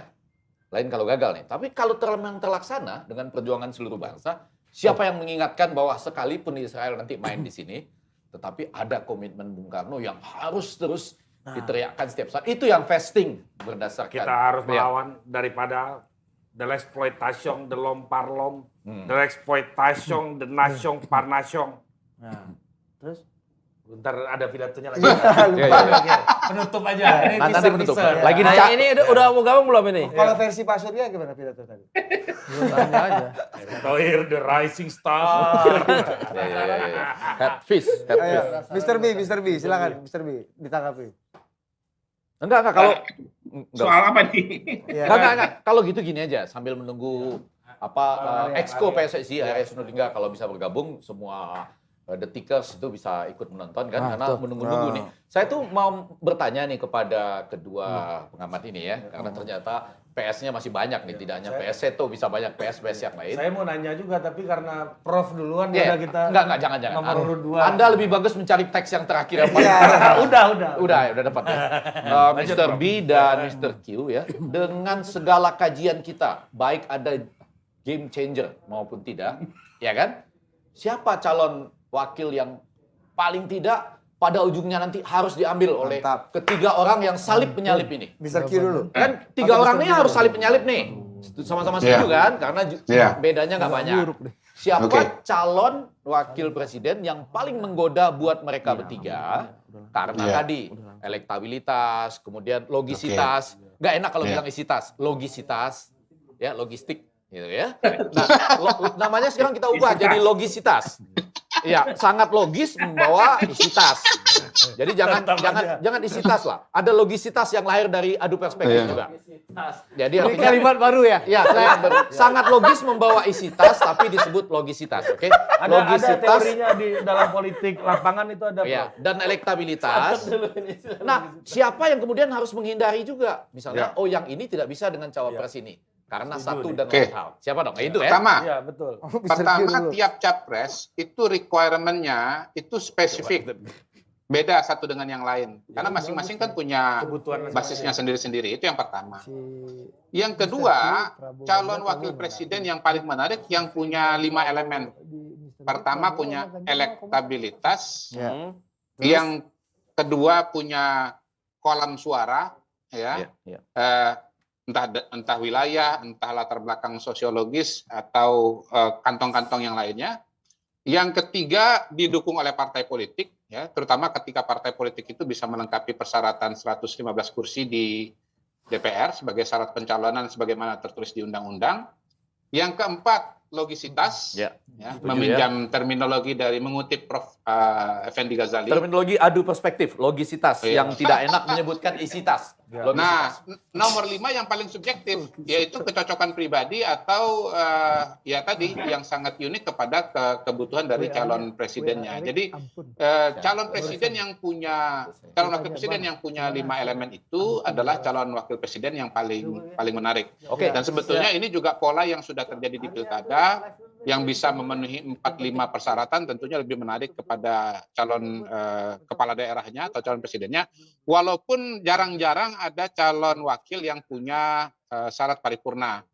lain kalau gagal nih. Tapi kalau memang terlaksana dengan perjuangan seluruh bangsa, siapa yang mengingatkan bahwa sekalipun Israel nanti main di sini, tetapi ada komitmen Bung Karno yang harus terus diteriakkan setiap saat. Itu yang fasting berdasarkan. Kita harus melawan daripada the exploitation, the lom, the exploitation, the nation par nation. Nah, terus? Bentar ada pidatonya lagi. Penutup aja. Ini Nanti teaser, penutup. teaser. Lagi Nah, dicak. ini udah mau gabung belum ini? Kalau versi Pak Surya gimana pidato tadi? Tanya aja. Thohir the rising star. Ya. Headfish. Ayo, Mr. B, silakan Mr. B ditanggapi. Enggak, kalau Soal apa nih? Ya. enggak. Kalau gitu gini aja, sambil menunggu Exco PSSI Arya Sinulinga kalau bisa bergabung, semua The Tickers itu bisa ikut menonton kan, karena menunggu-nunggu nih. Saya tuh mau bertanya nih kepada kedua pengamat ini ya, karena ternyata PS-nya masih banyak nih, tidak hanya PS Seto, bisa banyak PS yang lain. Saya mau nanya juga, tapi karena Prof duluan Iya, udah kita enggak, jangan. nomor urut 2. Anda lebih bagus mencari teks yang terakhir yang paling Udah dapat ya. Mr. B dan Mr. Q ya. Dengan segala kajian kita, baik ada game changer maupun tidak, ya kan? Siapa calon wakil yang paling tidak pada ujungnya nanti harus diambil oleh Mantap. ketiga orang yang salib penyalip ini? Mr. Q dulu. Kan tiga orang ini harus salib penyalip nih. Sama-sama setuju kan? Karena bedanya nggak banyak. Siapa Oke. calon wakil presiden yang paling menggoda buat mereka bertiga? Karena tadi elektabilitas, kemudian logisitas. Nggak enak kalau bilang isitas, logisitas, ya logistik, gitu ya. Nah, namanya sekarang kita ubah jadi logisitas. Iya, sangat logis membawa isitas. Jadi jangan isitas lah. Ada logisitas yang lahir dari adu perspektif juga. Jadi Ini artinya kalimat baru ya? ya, sangat logis membawa isitas tapi disebut logisitas, oke? ada teorinya di dalam politik lapangan itu ada. Ya, dan elektabilitas. Nah, siapa yang kemudian harus menghindari juga? Misalnya, oh yang ini tidak bisa dengan cawapres ini. Karena satu dan lain hal. Siapa dong? Itu ya? Pertama, Iya, betul. pertama tiap capres itu requirement-nya itu spesifik. Beda satu dengan yang lain. Karena masing-masing kan punya Kebutuhan basisnya sendiri-sendiri. Itu yang pertama. Yang kedua, calon wakil presiden yang paling menarik yang punya 5 elemen. Pertama punya elektabilitas. Yang kedua punya kolam suara, ya. entah wilayah, entah latar belakang sosiologis atau kantong-kantong yang lainnya. Yang ketiga, didukung oleh partai politik, ya, terutama ketika partai politik itu bisa melengkapi persyaratan 115 kursi di DPR sebagai syarat pencalonan sebagaimana tertulis di undang-undang. Yang keempat, logisitas, meminjam terminologi dari mengutip Prof. Effendi Ghazali. Terminologi adu perspektif, logisitas, yang tidak enak menyebutkan isitas. Nah, nomor 5 yang paling subjektif, yaitu kecocokan pribadi atau ya tadi yang sangat unik kepada kebutuhan dari calon presidennya. Jadi calon presiden yang punya calon wakil presiden yang punya 5 elemen itu adalah calon wakil presiden yang paling menarik. Dan sebetulnya ini juga pola yang sudah terjadi di pilkada, yang bisa memenuhi 4-5 persyaratan tentunya lebih menarik kepada calon kepala daerahnya atau calon presidennya, walaupun jarang-jarang ada calon wakil yang punya syarat paripurna.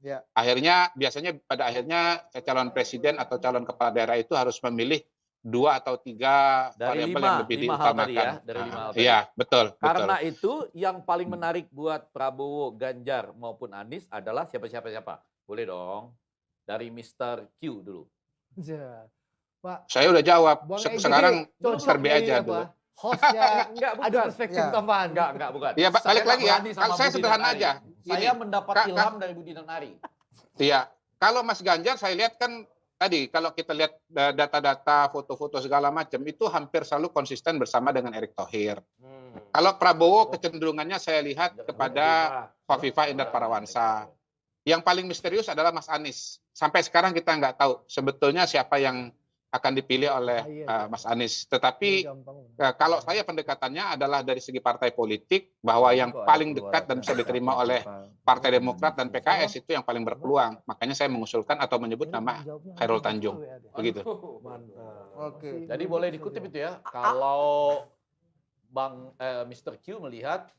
Biasanya pada akhirnya calon presiden atau calon kepala daerah itu harus memilih 2 atau 3 variabel yang lebih diutamakan. Iya, betul. Karena itu yang paling menarik buat Prabowo, Ganjar maupun Anies adalah siapa? Boleh dong. Dari Mr. Q dulu. Pak, saya udah jawab. Sekarang cocok Mr. B aja dulu. Hostnya Enggak, bukan. ada perspektif tambahan. Enggak, bukan. Ya, balik lagi ya. Kalau Saya sederhana aja. Saya mendapat ilham dari Budi Nari. Iya. Kalau Mas Ganjar saya lihat kan tadi kalau kita lihat data-data, foto-foto segala macam itu hampir selalu konsisten bersama dengan Erick Thohir. Kalau Prabowo kecenderungannya saya lihat kepada Khofifah Indar Parawansa. Yang paling misterius adalah Mas Anies. Sampai sekarang kita nggak tahu sebetulnya siapa yang akan dipilih oleh Mas Anies. Tetapi kalau saya pendekatannya adalah dari segi partai politik, bahwa yang paling dekat dan bisa diterima oleh Partai Demokrat dan PKS itu yang paling berpeluang. Makanya saya mengusulkan atau menyebut nama Khairul Tanjung. Begitu. Oke. Jadi boleh dikutip itu ya. Kalau Mr. Q melihat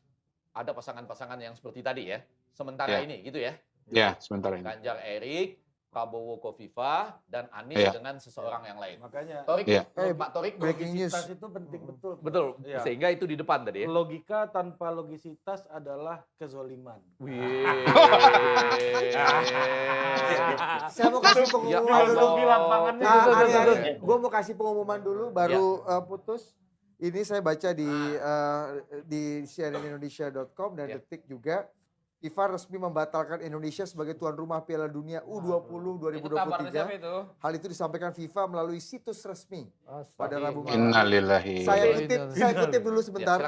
ada pasangan-pasangan yang seperti tadi ya. Sementara ini gitu ya. Ya, sebentar ini. Ganjar Erik, Prabowo Khofifah, dan Anies dengan seseorang yang lain. Makanya Pak Torik, breaking news. logisitas itu penting betul. betul. Ya. Sehingga itu di depan tadi ya. Logika tanpa logisitas adalah kezoliman. Saya mau kasih pengumuman dulu. Filosofi lapangannya Gue mau kasih pengumuman dulu, baru putus. Ini saya baca di cnnindonesia.com dan Detik juga. FIFA resmi membatalkan Indonesia sebagai tuan rumah Piala Dunia U20 2023. Hal itu disampaikan FIFA melalui situs resmi pada Rabu malam. Innalillahi. Saya kutip dulu sebentar.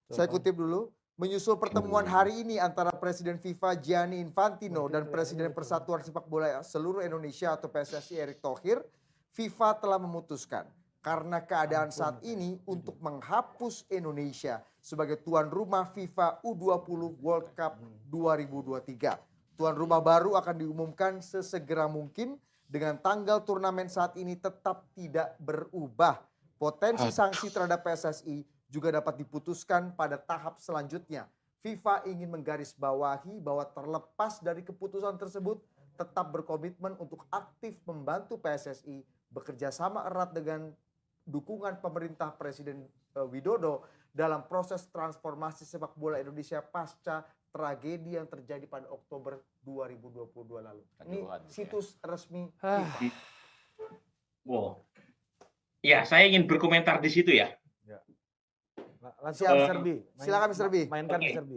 Saya kutip dulu. Menyusul pertemuan hari ini antara Presiden FIFA Gianni Infantino dan Presiden Persatuan Sepak Bola Seluruh Indonesia atau PSSI Erick Thohir, FIFA telah memutuskan karena keadaan saat ini untuk menghapus Indonesia sebagai tuan rumah FIFA U20 World Cup 2023. Tuan rumah baru akan diumumkan sesegera mungkin dengan tanggal turnamen saat ini tetap tidak berubah. Potensi sanksi terhadap PSSI juga dapat diputuskan pada tahap selanjutnya. FIFA ingin menggarisbawahi bahwa terlepas dari keputusan tersebut tetap berkomitmen untuk aktif membantu PSSI bekerja sama erat dengan dukungan pemerintah Presiden Widodo dalam proses transformasi sepak bola Indonesia pasca tragedi yang terjadi pada Oktober 2022 lalu. Ini situs resmi FIFA. Wow. Ya, saya ingin berkomentar di situ ya. Silakan Mr. B. Mainkan Mr. B.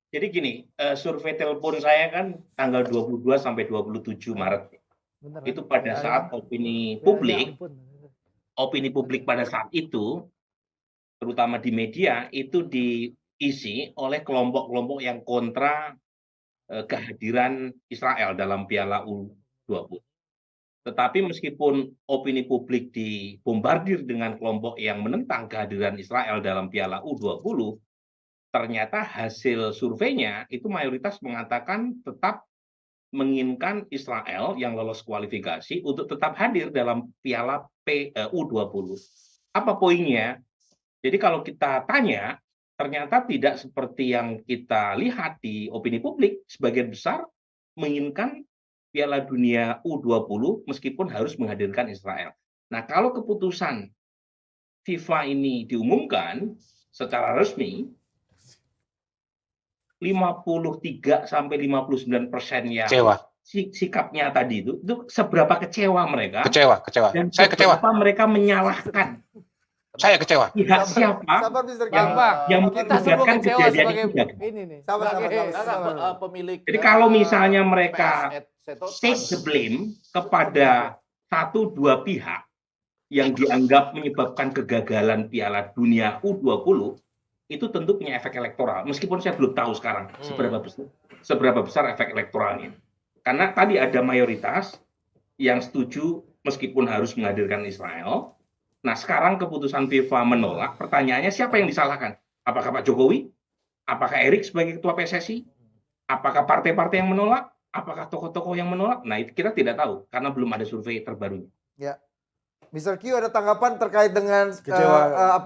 Jadi gini, survei telepon saya kan tanggal 22 sampai 27 Maret. Itu pada saat opini publik pada saat itu, terutama di media, itu diisi oleh kelompok-kelompok yang kontra kehadiran Israel dalam Piala U20. Tetapi meskipun opini publik dibombardir dengan kelompok yang menentang kehadiran Israel dalam Piala U20, ternyata hasil surveinya itu mayoritas mengatakan tetap menginginkan Israel yang lolos kualifikasi untuk tetap hadir dalam Piala U20. Apa poinnya? Jadi kalau kita tanya, ternyata tidak seperti yang kita lihat di opini publik, sebagian besar menginginkan Piala Dunia U20 meskipun harus menghadirkan Israel. Nah, kalau keputusan FIFA ini diumumkan secara resmi, 53 sampai 59% yang Kecewa, sikapnya tadi itu seberapa kecewa mereka kecewa. dan Saya kecewa. seberapa mereka menyalahkan Saya kecewa. pihak siapa Sabar Mr. yang Kiau. yang Kita semua mengakibatkan kecewa kejadian sebagai itu. ini nih. Sabar, sebagai- sabar. Pemilik. Jadi kalau misalnya mereka PS take the blame kepada 1-2 pihak yang dianggap menyebabkan kegagalan Piala Dunia U20, itu tentu punya efek elektoral. Meskipun saya belum tahu sekarang seberapa besar efek elektoralnya. Karena tadi ada mayoritas yang setuju meskipun harus menghadirkan Israel. Nah, sekarang keputusan FIFA menolak. Pertanyaannya siapa yang disalahkan? Apakah Pak Jokowi? Apakah Erik sebagai ketua PSSI? Apakah partai-partai yang menolak? Apakah tokoh-tokoh yang menolak? Nah, itu kita tidak tahu karena belum ada survei terbarunya. Ya. Mr. Q ada tanggapan terkait dengan Kecewa.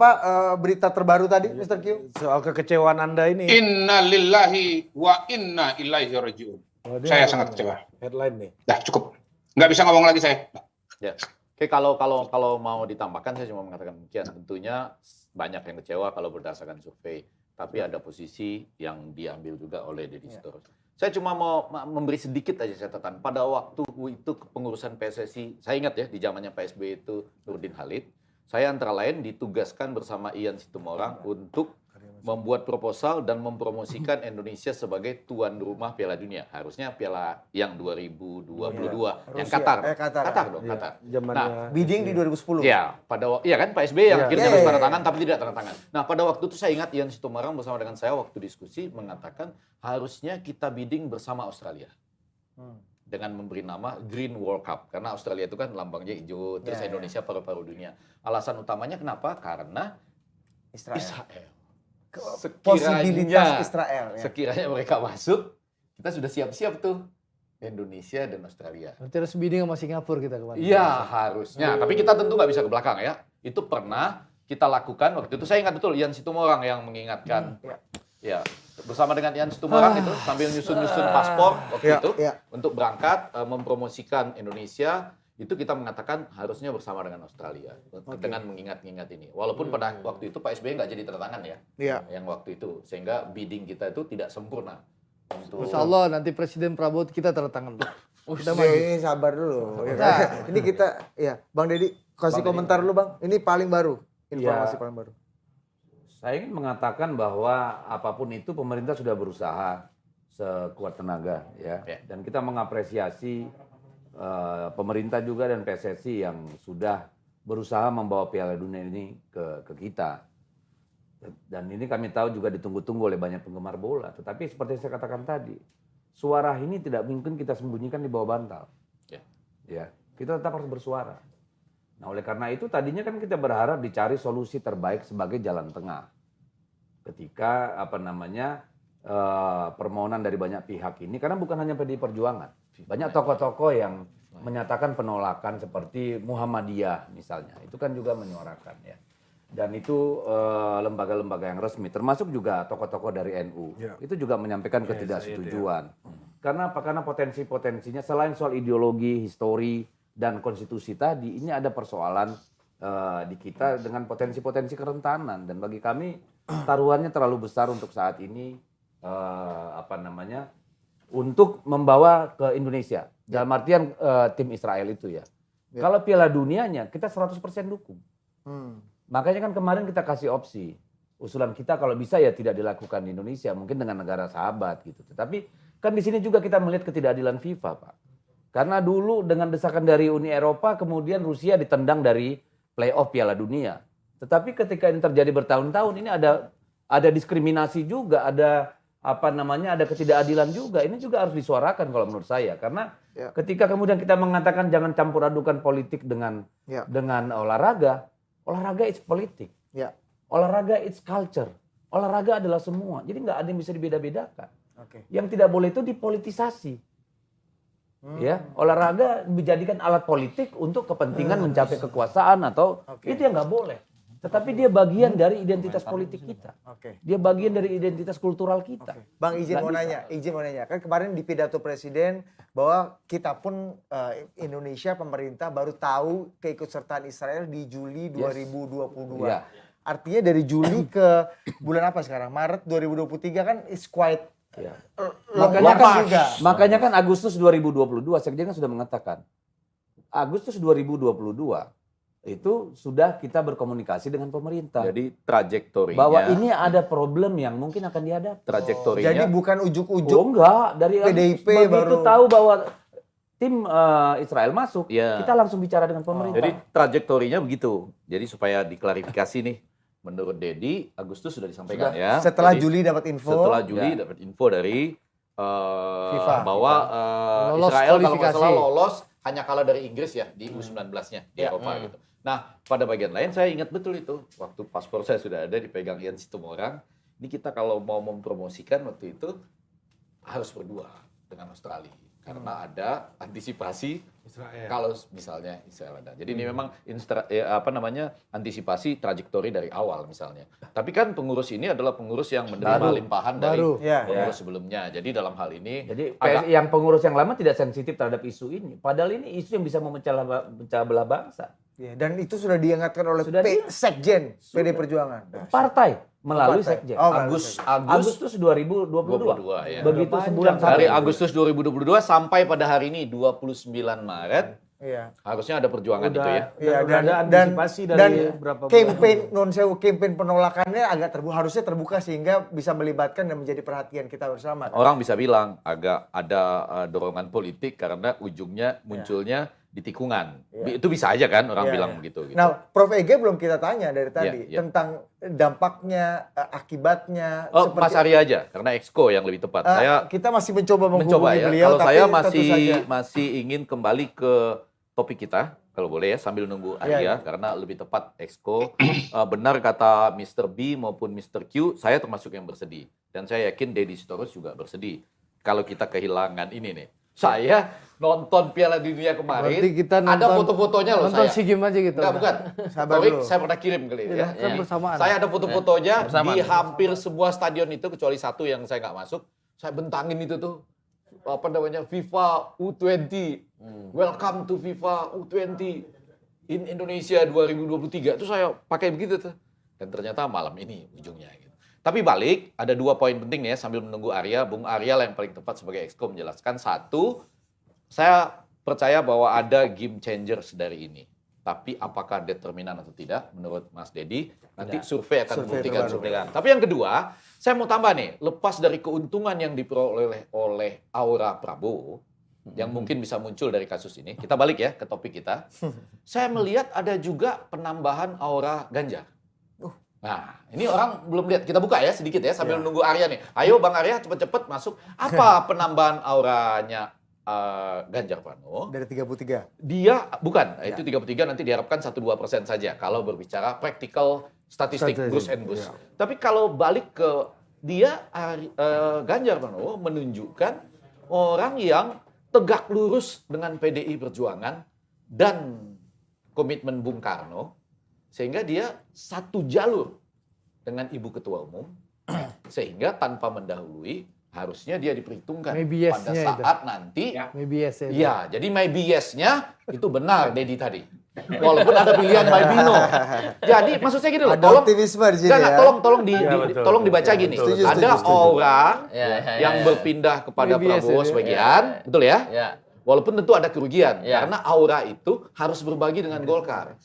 berita terbaru tadi, Mr. Q? Soal kekecewaan Anda ini. Inna lillahi wa inna ilaihi rajiun. Oh, dia Saya ada sangat kecewa. Headline nih. Dah cukup. Nggak bisa ngomong lagi saya. Ya. Oke, kalau mau ditambahkan saya cuma mengatakan demikian. Tentunya banyak yang kecewa kalau berdasarkan survei, tapi ada posisi yang diambil juga oleh Deddy Sitorus. Saya cuma mau memberi sedikit aja catatan. Pada waktu itu kepengurusan PSSI, saya ingat ya di zamannya Pak SBY itu Nurdin Halid, saya antara lain ditugaskan bersama Ian Situmorang untuk membuat proposal dan mempromosikan Indonesia sebagai tuan rumah Piala Dunia. Harusnya Piala yang 2022, yang Qatar. Qatar dong, Qatar. Zamannya Bidding di 2010. Ya, iya kan Pak SBY yang akhirnya Iya, harus iya, tanda iya. tangan tapi tidak tanda tangan. Nah, pada waktu itu saya ingat Ian Situmorang bersama dengan saya waktu diskusi mengatakan harusnya kita bidding bersama Australia. Dengan memberi nama Green World Cup karena Australia itu kan lambangnya hijau, terus Indonesia paru-paru dunia. Alasan utamanya kenapa? Karena Israel. Posibilitas Israel. Ya. Sekiranya mereka masuk, kita sudah siap-siap tuh. Indonesia dan Australia. Berarti harus bidding sama Singapura kita kemarin. Iya harusnya, tapi kita tentu nggak bisa ke belakang ya. Itu pernah kita lakukan waktu itu. Saya ingat betul Ian Situmorang yang mengingatkan. Ya, bersama dengan Ian Situmorang itu sambil nyusun-nyusun paspor waktu itu untuk berangkat mempromosikan Indonesia. Itu kita mengatakan harusnya bersama dengan Australia dengan mengingat-ingat ini. Walaupun pada waktu itu Pak SBY nggak jadi tanda tangan ya, yang waktu itu sehingga bidding kita itu tidak sempurna. Insya Allah nanti Presiden Prabowo kita tanda tangan. Kita ini sabar dulu. Ya. Ini kita, Bang Deddy kasih komentar dulu Bang. Ini paling baru, informasi paling baru. Saya ingin mengatakan bahwa apapun itu pemerintah sudah berusaha sekuat tenaga ya. Dan kita mengapresiasi pemerintah juga dan PSSI yang sudah berusaha membawa Piala Dunia ini ke kita. Dan ini kami tahu juga ditunggu-tunggu oleh banyak penggemar bola. Tetapi seperti saya katakan tadi, suara ini tidak mungkin kita sembunyikan di bawah bantal. Ya, kita tetap harus bersuara. Nah, oleh karena itu tadinya kan kita berharap dicari solusi terbaik sebagai jalan tengah. Ketika permohonan dari banyak pihak ini, karena bukan hanya PDI Perjuangan, banyak tokoh-tokoh yang menyatakan penolakan seperti Muhammadiyah misalnya, itu kan juga menyuarakan ya. Dan itu lembaga-lembaga yang resmi, termasuk juga tokoh-tokoh dari NU, itu juga menyampaikan ketidaksetujuan. Karena apa? Karena potensi-potensinya selain soal ideologi, histori, dan konstitusi tadi, ini ada persoalan di kita dengan potensi-potensi kerentanan. Dan bagi kami taruhannya terlalu besar untuk saat ini untuk membawa ke Indonesia. Dalam artian tim Israel itu ya. Kalau Piala Dunianya kita 100% dukung. Makanya kan kemarin kita kasih opsi. Usulan kita kalau bisa ya tidak dilakukan di Indonesia, mungkin dengan negara sahabat gitu. Tetapi kan di sini juga kita melihat ketidakadilan FIFA, Pak. Karena dulu dengan desakan dari Uni Eropa, kemudian Rusia ditendang dari playoff Piala Dunia. Tetapi ketika ini terjadi bertahun-tahun, ini ada diskriminasi juga, ada ketidakadilan juga. Ini juga harus disuarakan kalau menurut saya. Karena ketika kemudian kita mengatakan jangan campur adukan politik dengan olahraga it's politik. Olahraga it's culture. Olahraga adalah semua. Jadi nggak ada yang bisa dibeda-bedakan. Yang tidak boleh itu dipolitisasi. Ya, olahraga dijadikan alat politik untuk kepentingan mencapai kekuasaan atau itu yang nggak boleh. Tetapi dia bagian dari identitas politik kita. Dia bagian dari identitas kultural kita. Bang izin mau nanya. Kan kemarin di pidato Presiden bahwa kita pun Indonesia pemerintah baru tahu keikutsertaan Israel di Juli 2022. Artinya dari Juli ke bulan apa sekarang? Maret 2023 kan is quite Ya. lengkap juga. Makanya kan Agustus 2022 Sekjen kan sudah mengatakan Agustus 2022 itu sudah kita berkomunikasi dengan pemerintah. Jadi trajektorinya. Bahwa ini ada problem yang mungkin akan dihadapi. Trajektorinya. Jadi bukan ujuk-ujuk. Oh enggak, dari PDIP begitu baru. tahu bahwa tim Israel masuk, Iya. kita langsung bicara dengan pemerintah. Jadi trajektorinya begitu. Jadi supaya diklarifikasi nih, menurut Dedi, Agustus sudah disampaikan ya. Setelah Jadi, Juli dapat info. Setelah Juli Ya. dapat info dari FIFA. bahwa Lolos Israel kalau nggak kualifikasi. salah lolos hanya kalah dari Inggris ya di U19-nya di Ya. Eropa gitu. Nah, pada bagian lain saya ingat betul itu. Waktu paspor saya sudah ada dipegang Ian Situmorang. Ini kita kalau mau mempromosikan waktu itu harus berdua dengan Australia. Karena ada antisipasi Israel. kalau misalnya Israel ada. Jadi ini memang antisipasi trajektori dari awal misalnya. Tapi kan pengurus ini adalah pengurus yang menerima Baru. limpahan dari Baru. Ya. pengurus sebelumnya. Jadi dalam hal ini Jadi agak- yang pengurus yang lama tidak sensitif terhadap isu ini. Padahal ini isu yang bisa memecah belah bangsa. Ya, dan itu sudah diingatkan oleh Sudah Sekjen PD Perjuangan. Partai melalui Partai. Sekjen. Oh, melalui Agustus 2022. 22 ya. Begitu sebulan Dari sampai Agustus 2022 sampai pada hari ini 29 Maret Iya. harusnya ada perjuangan itu ya. Iya, udah ada antisipasi dari berapa bulan. campaign penolakannya agak harusnya terbuka sehingga bisa melibatkan dan menjadi perhatian kita bersama. Orang bisa bilang agak ada dorongan politik karena ujungnya munculnya di tikungan. Iya. Itu bisa aja kan orang Iya, bilang iya. begitu. Nah, Prof. Ege belum kita tanya dari tadi Iya. tentang dampaknya, akibatnya. Oh, Mas Arya aja karena Exco yang lebih tepat. Saya Kita masih mencoba mencoba menghubungi ya. beliau, Kalau tapi saya tentu saja. masih ingin kembali ke topik kita, kalau boleh ya sambil nunggu Arya Iya. karena lebih tepat Exco. Benar kata Mr. B maupun Mr. Q, saya termasuk yang bersedih dan saya yakin Deddy Sitorus juga bersedih kalau kita kehilangan ini nih. Saya nonton Piala Dunia kemarin, Berarti kita ada nonton- foto-fotonya loh Nonton saya. SEA Games aja gitu. Enggak, bukan. Sabar Taufik, dulu. saya pernah kirim kali Iya, ya. kan bersamaan. Saya ada foto-fotonya Bersamaan. di hampir semua stadion itu kecuali satu yang saya nggak masuk. Saya bentangin itu tuh apa namanya FIFA U20. Welcome to FIFA U20 in Indonesia 2023. Itu saya pakai begitu tuh. Dan ternyata malam ini ujungnya gitu. Tapi balik, ada 2 poin penting nih ya sambil menunggu Arya. Bung Arya yang paling tepat sebagai Exco menjelaskan. Satu, saya percaya bahwa ada game changers dari ini. Tapi apakah determinan atau tidak menurut Mas Dedi? Nanti survei akan membuktikan. Tapi yang kedua, saya mau tambah nih, lepas dari keuntungan yang diperoleh oleh aura Prabowo, yang mungkin bisa muncul dari kasus ini, kita balik ya ke topik kita. Saya melihat ada juga penambahan aura Ganjar. Nah, ini orang belum lihat. Kita buka ya sedikit ya sambil menunggu Arya nih. Ayo Bang Arya cepet-cepet masuk. Apa penambahan auranya Ganjar Pranowo? Dari 33. Dia bukan, itu 33 nanti diharapkan 1-2% saja kalau berbicara practical statistik Bruce and Bruce. Tapi kalau balik ke dia Ganjar Pranowo menunjukkan orang yang tegak lurus dengan PDI Perjuangan dan komitmen Bung Karno sehingga dia satu jalur dengan Ibu Ketua Umum sehingga tanpa mendahului harusnya dia diperhitungkan Maybe pada yes-nya itu. saat nanti. Maybe yes ya. Iya, jadi maybe yes-nya itu benar Dedi tadi. Walaupun ada pilihan maybe no. Jadi maksud saya gini loh, Ada tolong optimisme di sini enggak, ya. tolong dibaca gini. Setuju, Ada setuju. aura Ya. yang berpindah kepada Maybe yes Prabowo ya. sebagian, betul ya? Ya. Walaupun tentu ada kerugian Ya. karena aura itu harus berbagi dengan Golkar.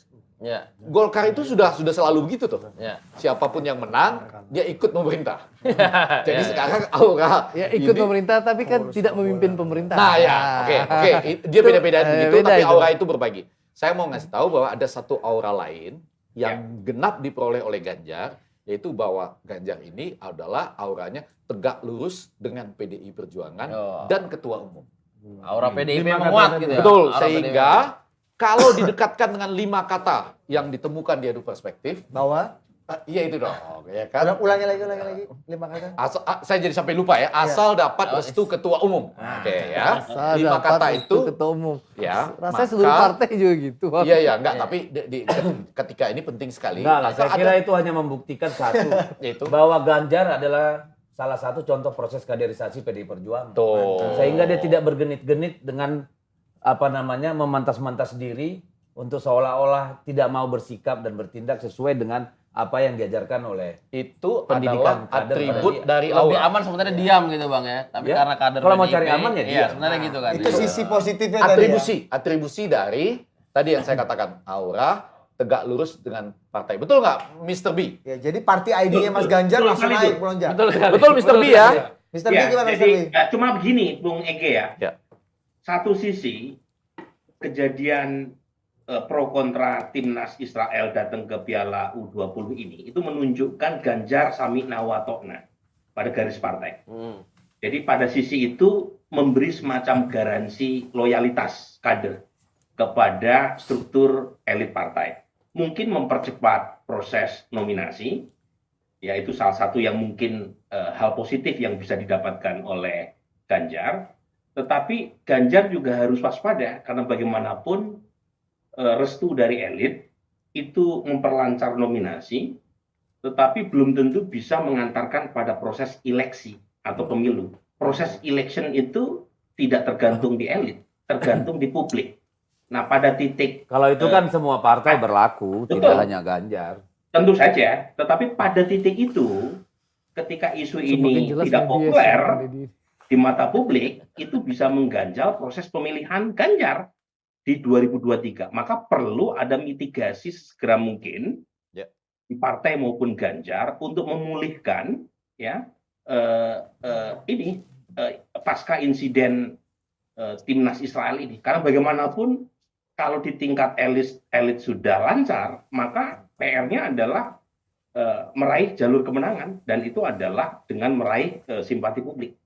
Ya. Golkar itu sudah selalu begitu tuh. Ya. Siapapun yang menang, dia ikut memerintah. Jadi sekarang aura Ya ikut ini- pemerintah tapi kan tidak memimpin pemerintah. Nah ya, oke. Dia beda-beda begitu, beda tapi itu. aura itu berbagi. Saya mau ngasih tahu bahwa ada satu aura lain yang genap diperoleh oleh Ganjar, yaitu bahwa Ganjar ini adalah auranya tegak lurus dengan PDI Perjuangan Oh. dan Ketua Umum. Aura PDIP Lima menguat kata gitu ya. Betul, Aura sehingga kalau didekatkan dengan 5 kata yang ditemukan di Adu Perspektif, Bahwa iya itu dong, ya kan? ulangi lagi 5 kata. Saya jadi sampai lupa ya, asal dapat restu Ketua Umum. Oke ya, Asal 5 dapat kata restu itu ketua umum. ya. Rasanya seluruh partai juga gitu. Iya iya enggak, tapi ketika ini penting sekali. Enggak lah, Asal saya kira ada- itu hanya membuktikan satu. Yaitu? Bahwa Ganjar adalah salah satu contoh proses kaderisasi PDI Perjuangan. Tuh. Sehingga dia tidak bergenit-genit dengan memantas-mantas diri untuk seolah-olah tidak mau bersikap dan bertindak sesuai dengan apa yang diajarkan oleh Itu pendidikan adalah kader atribut pada dari Lebih Aura. aman sebenarnya diam gitu Bang ya. Tapi Ya. karena kader Kalau mau PDIP, cari aman ya iya, diam. sebenarnya gitu kan. Itu sisi positifnya tadi ya. Atribusi dari tadi yang saya katakan Aura tegak lurus dengan partai. Betul nggak, Mr. B? Ya, jadi party ID-nya Mas Ganjar Betul langsung sekali, naik Bu. melonjak. Betul sekali. Betul, Mr. B ya? Mr. B Ya, gimana Mr. jadi B? cuma begini, Bung Ege ya. Ya. Satu sisi kejadian pro kontra timnas Israel datang ke Piala U20 ini itu menunjukkan Ganjar sami nawatokna pada garis partai. Jadi pada sisi itu memberi semacam garansi loyalitas kader kepada struktur elit partai. Mungkin mempercepat proses nominasi, yaitu salah satu yang mungkin hal positif yang bisa didapatkan oleh Ganjar. Tetapi Ganjar juga harus waspada karena bagaimanapun restu dari elit itu memperlancar nominasi, tetapi belum tentu bisa mengantarkan pada proses eleksi atau pemilu. Proses election itu tidak tergantung di elit, tergantung di publik. Nah, pada titik kalau itu kan semua partai berlaku, betul. tidak hanya Ganjar. tentu saja, tetapi pada titik itu, ketika isu Semakin ini jelas tidak media populer sih, di mata publik, itu bisa mengganjal proses pemilihan Ganjar di 2023. Maka perlu ada mitigasi segera mungkin Ya. di partai maupun Ganjar untuk memulihkan ya pasca insiden timnas Israel ini. Karena bagaimanapun kalau di tingkat elit sudah lancar, maka PR-nya adalah meraih jalur kemenangan, dan itu adalah dengan meraih simpati publik.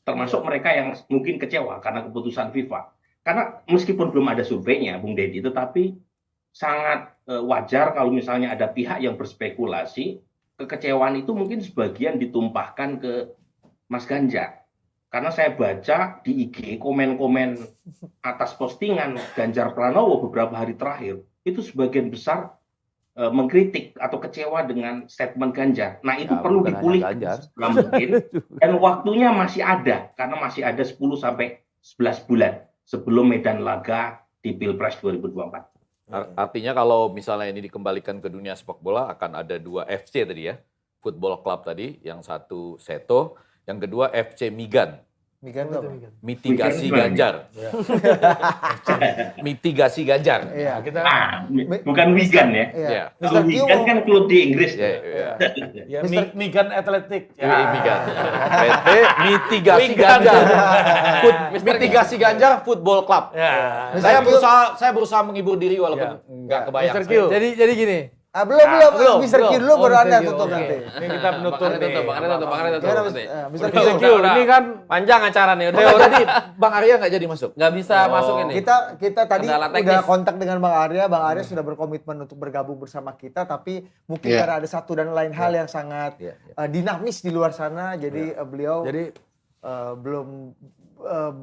Termasuk mereka yang mungkin kecewa karena keputusan FIFA. Karena meskipun belum ada surveinya, Bung Deddy, tetapi sangat wajar kalau misalnya ada pihak yang berspekulasi, kekecewaan itu mungkin sebagian ditumpahkan ke Mas Ganjar. Karena saya baca di IG komen-komen atas postingan Ganjar Pranowo beberapa hari terakhir, itu sebagian besar mengkritik atau kecewa dengan statement Ganjar. Nah, itu Ya, perlu bukan hanya dipulihkan Ganjar. segera mungkin, dan waktunya masih ada, karena masih ada 10 sampai 11 bulan sebelum medan laga di Pilpres 2024. Artinya kalau misalnya ini dikembalikan ke dunia sepak bola akan ada 2 FC tadi ya. Football Club tadi, yang satu Seto, yang kedua FC Migan. Migan tuh apa? Mitigasi Migan Ganjar. Mitigasi Ganjar. Iya. kita Bukan Wigan ya. Iya. Ya. Mr. Q Wigan kan klub di Inggris. Ya, ya. Ya, Mister- Migan Athletic. Ya, Migan. PT Mitigasi Ganjar. Mitigasi Ganjar Football Club. Ya. Saya berusaha menghibur diri walaupun nggak kebayang. Mr. Q. jadi gini. belum Mr. Q dulu Oh, baru Mr. Anda Q, tutup oke. nanti. Ini kita penutup Bang Andre nih. tutup, Bang Andre tutup, Bang Andre tutup. Gimana, nanti. Mr. Q? Mr. Q, ini kan Panjang acara nih, udah Tadi Bang Arya nggak jadi masuk. nggak bisa masuk ini. Kita tadi Kendala udah teknis. kontak dengan Bang Arya sudah berkomitmen untuk bergabung bersama kita, tapi mungkin Iya. karena ada satu dan lain hal yang sangat Iya, dinamis di luar sana, jadi beliau jadi belum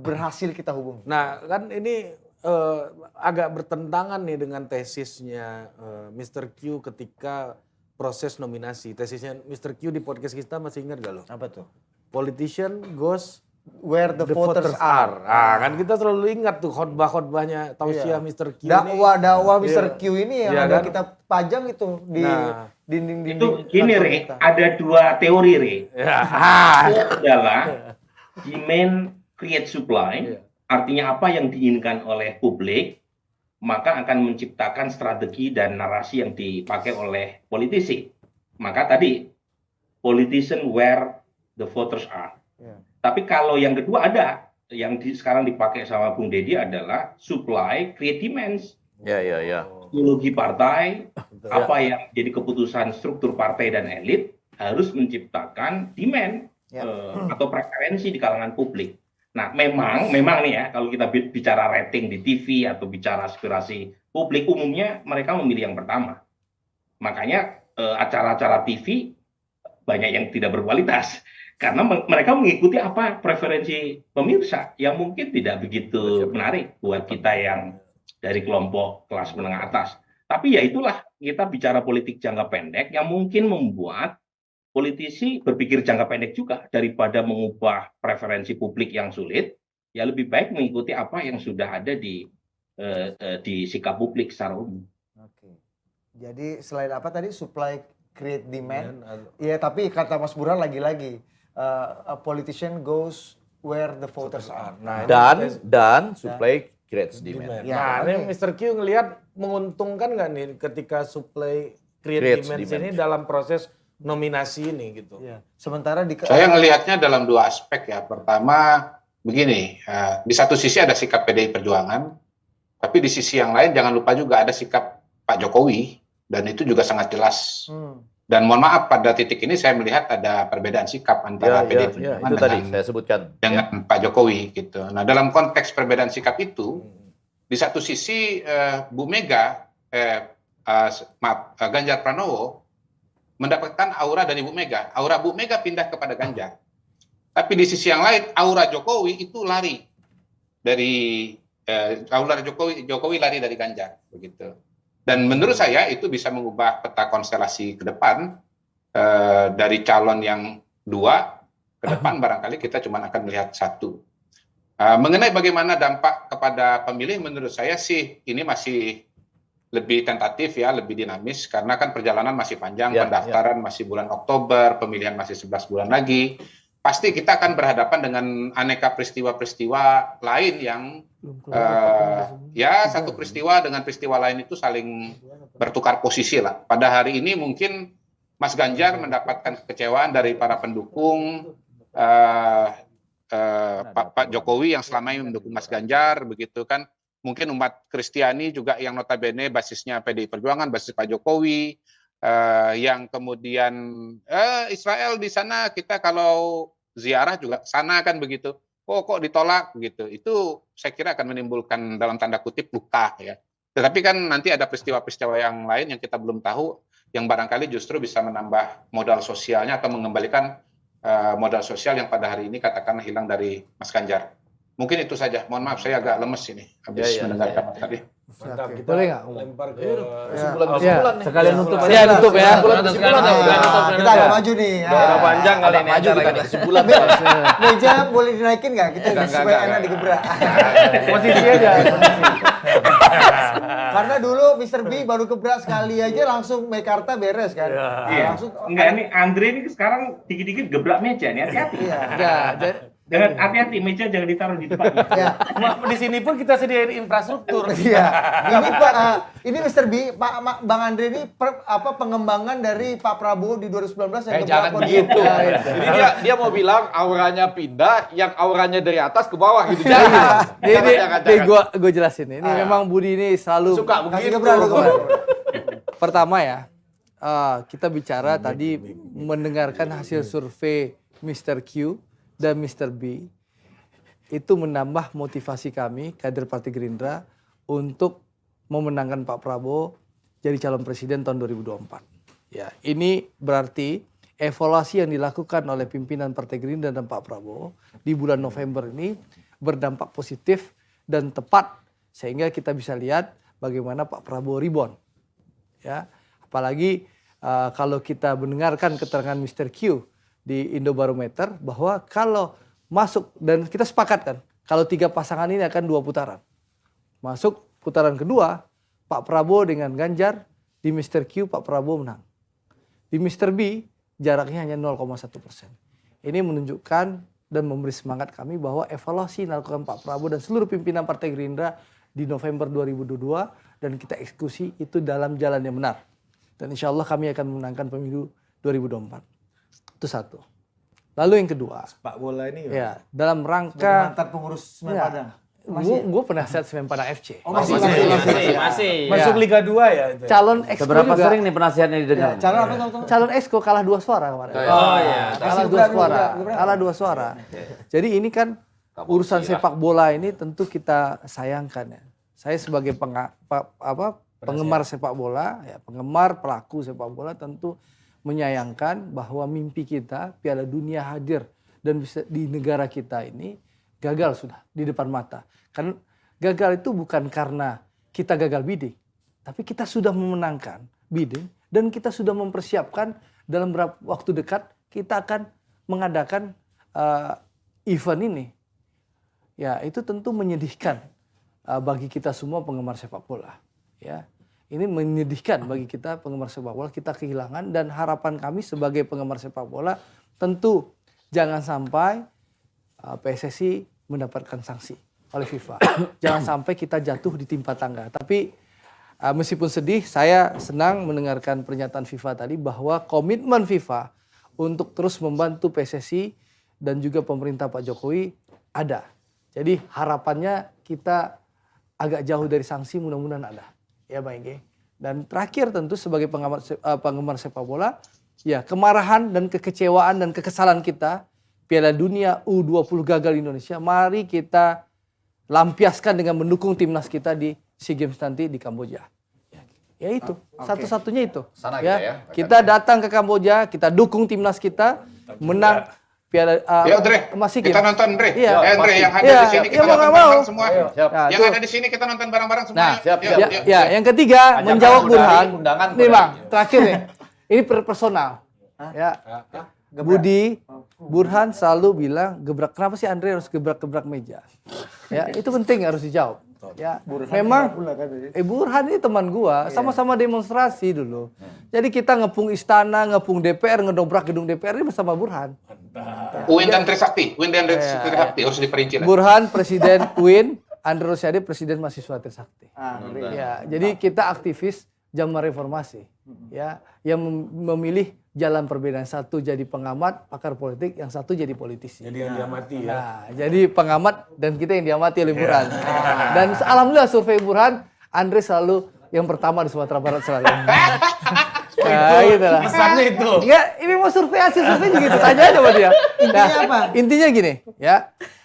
berhasil kita hubungi. nah kan ini agak bertentangan nih dengan tesisnya Mr. Q ketika proses nominasi. Tesisnya Mr. Q di podcast kita masih ingat gak lo? Apa tuh? Politician goes Where the voters are. Nah, kan kita selalu ingat tuh khotbah-khotbahnya tausiah Iya. Mr. Q ini. Dakwah Mr. Iya. Q ini yang Iya ada kan? kita pajang itu di Nah. dinding-dinding. Itu gini, kantor Re, kita. ada 2 teori, Re. Ya. Itu adalah demand create supply, artinya apa yang diinginkan oleh publik, maka akan menciptakan strategi dan narasi yang dipakai oleh politisi. Maka tadi, politician where the voters are. Ya. Tapi kalau yang kedua ada, yang sekarang dipakai sama Bung Deddy adalah supply create demands. Ya. Ideologi partai, apa yang jadi keputusan struktur partai dan elit harus menciptakan demand atau preferensi di kalangan publik. Nah, memang nih ya, kalau kita bicara rating di TV atau bicara aspirasi publik, umumnya mereka memilih yang pertama. Makanya acara-acara TV banyak yang tidak berkualitas. Karena mereka mengikuti apa preferensi pemirsa yang mungkin tidak begitu menarik buat kita yang dari kelompok kelas menengah atas. Tapi ya itulah, kita bicara politik jangka pendek yang mungkin membuat politisi berpikir jangka pendek juga, daripada mengubah preferensi publik yang sulit, ya lebih baik mengikuti apa yang sudah ada di sikap publik secara umum. Oke. Jadi selain apa tadi supply create demand, ya tapi kata Mas Burhan lagi-lagi a politician goes where the voters are. Nah, Dan supply creates demand. Ya, nah, ini Mr. Q ngelihat menguntungkan nggak nih ketika supply create Creates demand demand. ini dalam proses nominasi ini gitu. Ya. Sementara di Saya ngelihatnya dalam dua aspek ya. Pertama, begini, di satu sisi ada sikap PDI Perjuangan, tapi di sisi yang lain jangan lupa juga ada sikap Pak Jokowi, dan itu juga sangat jelas. Dan mohon maaf, pada titik ini saya melihat ada perbedaan sikap antara PDI Perjuangan Itu tadi saya sebutkan. dengan Pak Jokowi gitu. Nah, dalam konteks perbedaan sikap itu, di satu sisi Bu Mega, Ganjar Pranowo mendapatkan aura dari Bu Mega. Aura Bu Mega pindah kepada Ganjar. Tapi di sisi yang lain, aura Jokowi itu lari dari aura Jokowi lari dari Ganjar, begitu. Dan menurut saya itu bisa mengubah peta konstelasi ke depan dari calon yang dua ke depan barangkali kita cuma akan melihat satu. Mengenai bagaimana dampak kepada pemilih, menurut saya sih ini masih lebih tentatif ya, lebih dinamis karena kan perjalanan masih panjang, pendaftaran masih bulan Oktober, pemilihan masih 11 bulan lagi. Pasti kita akan berhadapan dengan aneka peristiwa-peristiwa lain yang ya satu peristiwa dengan peristiwa lain itu saling bertukar posisi lah. Pada hari ini mungkin Mas Ganjar mendapatkan kekecewaan dari para pendukung Pak Jokowi yang selama ini mendukung Mas Ganjar, begitu kan. Mungkin umat Kristiani juga yang notabene basisnya PDI Perjuangan, basis Pak Jokowi, yang kemudian Israel di sana kita kalau ziarah juga sana kan begitu. Oh kok ditolak gitu. Itu saya kira akan menimbulkan dalam tanda kutip luka ya. Tetapi kan nanti ada peristiwa-peristiwa yang lain yang kita belum tahu, yang barangkali justru bisa menambah modal sosialnya atau mengembalikan modal sosial yang pada hari ini katakanlah hilang dari Mas Ganjar. Mungkin itu saja. Mohon maaf saya agak lemes ini habis mendengarkan tadi. Mantap, kita Boleh nggak? lempar ke Sebulan nih. Sekalian nutup Saya nutup ya. kita agak maju nih. Udah panjang kali ini Maju kita nih sebulan. Meja boleh dinaikin nggak? Kita supaya enak digebrak. Posisi aja. Karena dulu Mr. B baru gebrak sekali aja langsung Mekarta beres kan. Iya. Langsung Enggak, ini Andre ini sekarang dikit-dikit geblak meja nih, hati-hati. Jangan hati-hati, meja jangan ditaruh di depan. Ya. Di sini pun kita sediain infrastruktur. Iya. Ini Pak, ini Mr. B, Bang Andre ini pengembangan dari Pak Prabowo di 2019 yang Jangan gebrak begitu. Nah, itu. Jadi dia mau bilang auranya pindah, yang auranya dari atas ke bawah gitu. Jangan. Ini gue jelasin. Ini memang Budi ini selalu Suka Kasih begitu. gebrak lu kemarin. Pertama ya, kita bicara tadi mendengarkan hasil survei Mr. Q dan Mr. B itu menambah motivasi kami kader Partai Gerindra untuk memenangkan Pak Prabowo jadi calon presiden tahun 2024. Ya, ini berarti evaluasi yang dilakukan oleh pimpinan Partai Gerindra dan Pak Prabowo di bulan November ini berdampak positif dan tepat sehingga kita bisa lihat bagaimana Pak Prabowo rebound. Ya, apalagi kalau kita mendengarkan keterangan Mr. Q di Indobarometer bahwa kalau masuk dan kita sepakat kan kalau 3 pasangan ini akan 2 putaran. Masuk putaran kedua Pak Prabowo dengan Ganjar, di Mr. Q Pak Prabowo menang. Di Mr. B jaraknya hanya 0,1%. Ini menunjukkan dan memberi semangat kami bahwa evaluasi yang dilakukan Pak Prabowo dan seluruh pimpinan Partai Gerindra di November 2022 dan kita eksekusi itu dalam jalan yang benar. Dan insya Allah kami akan memenangkan pemilu 2024. Itu satu. Lalu yang kedua, Pak bola ini ya dalam Sebagai rangka mantan pengurus Semen ya, Padang. gue pernah set Semen Padang FC. Oh, masih. masuk Liga 2 ya itu. Calon exco Seberapa juga. sering nih penasihatnya didengar? Ya, calon apa tahu? Calon exco kalah 2 suara kemarin. Oh iya. Kalah 2 suara. Kalah 2 suara. Jadi ini kan urusan sepak bola ini tentu kita sayangkan ya. Saya sebagai penggemar sepak bola, ya, penggemar pelaku sepak bola tentu menyayangkan bahwa mimpi kita Piala Dunia hadir dan bisa di negara kita ini gagal sudah di depan mata. Karena gagal itu bukan karena kita gagal bidding, tapi kita sudah memenangkan bidding dan kita sudah mempersiapkan dalam beberapa waktu dekat kita akan mengadakan event ini. Ya, itu tentu menyedihkan bagi kita semua penggemar sepak bola, ya. Ini menyedihkan bagi kita penggemar sepak bola, kita kehilangan, dan harapan kami sebagai penggemar sepak bola tentu jangan sampai PSSI mendapatkan sanksi oleh FIFA. Jangan sampai kita jatuh di timpa tangga. Tapi meskipun sedih, saya senang mendengarkan pernyataan FIFA tadi bahwa komitmen FIFA untuk terus membantu PSSI dan juga pemerintah Pak Jokowi ada. Jadi harapannya kita agak jauh dari sanksi, mudah-mudahan ada. Ya Bang Ege. Dan terakhir tentu sebagai penggemar sepak bola, ya kemarahan dan kekecewaan dan kekesalan kita Piala Dunia U20 gagal Indonesia, mari kita lampiaskan dengan mendukung timnas kita di SEA Games nanti di Kamboja. Ya itu, satu-satunya itu. Sana ya, kita datang ke Kamboja, kita dukung timnas kita menang Piala Ya Andre, masih kita nonton Andre. Iya. Andre yang ada Iya, di sini kita iya, mau nonton nggak mau. bareng semua. Siap. Nah, Yang tuh. ada di sini kita nonton bareng-bareng semua. Nah, Yuk, yuk, yuk. ya, yang ketiga Ajak menjawab Pak Budari, Burhan. undangan Nih Budari. Bang, terakhir nih. Ini personal. Ya. Budi, Burhan selalu bilang gebrak. Kenapa sih Andre harus gebrak-gebrak meja? Ya, itu penting harus dijawab. Ya, memang Burhan ini teman gua, sama-sama demonstrasi dulu. Jadi kita ngepung istana, ngepung DPR, ngedobrak gedung DPR ini bersama Burhan. Uin dan Trisakti, Uin dan Trisakti harus diperinci. Burhan Presiden UIN, Andre Rosiade Presiden Mahasiswa Trisakti. Ya, jadi kita aktivis zaman reformasi, ya, yang memilih jalan perbedaan. Satu jadi pengamat, pakar politik, yang satu jadi politisi. Jadi yang diamati ya. Nah, jadi pengamat dan kita yang diamati oleh Burhan. Dan alhamdulillah survei Burhan, Andre selalu yang pertama di Sumatera Barat selalu. Nah, gitu lah. Pesannya itu. Enggak, ini mau survei hasil survei juga gitu, tanya aja sama dia. Intinya apa? Intinya gini, ya.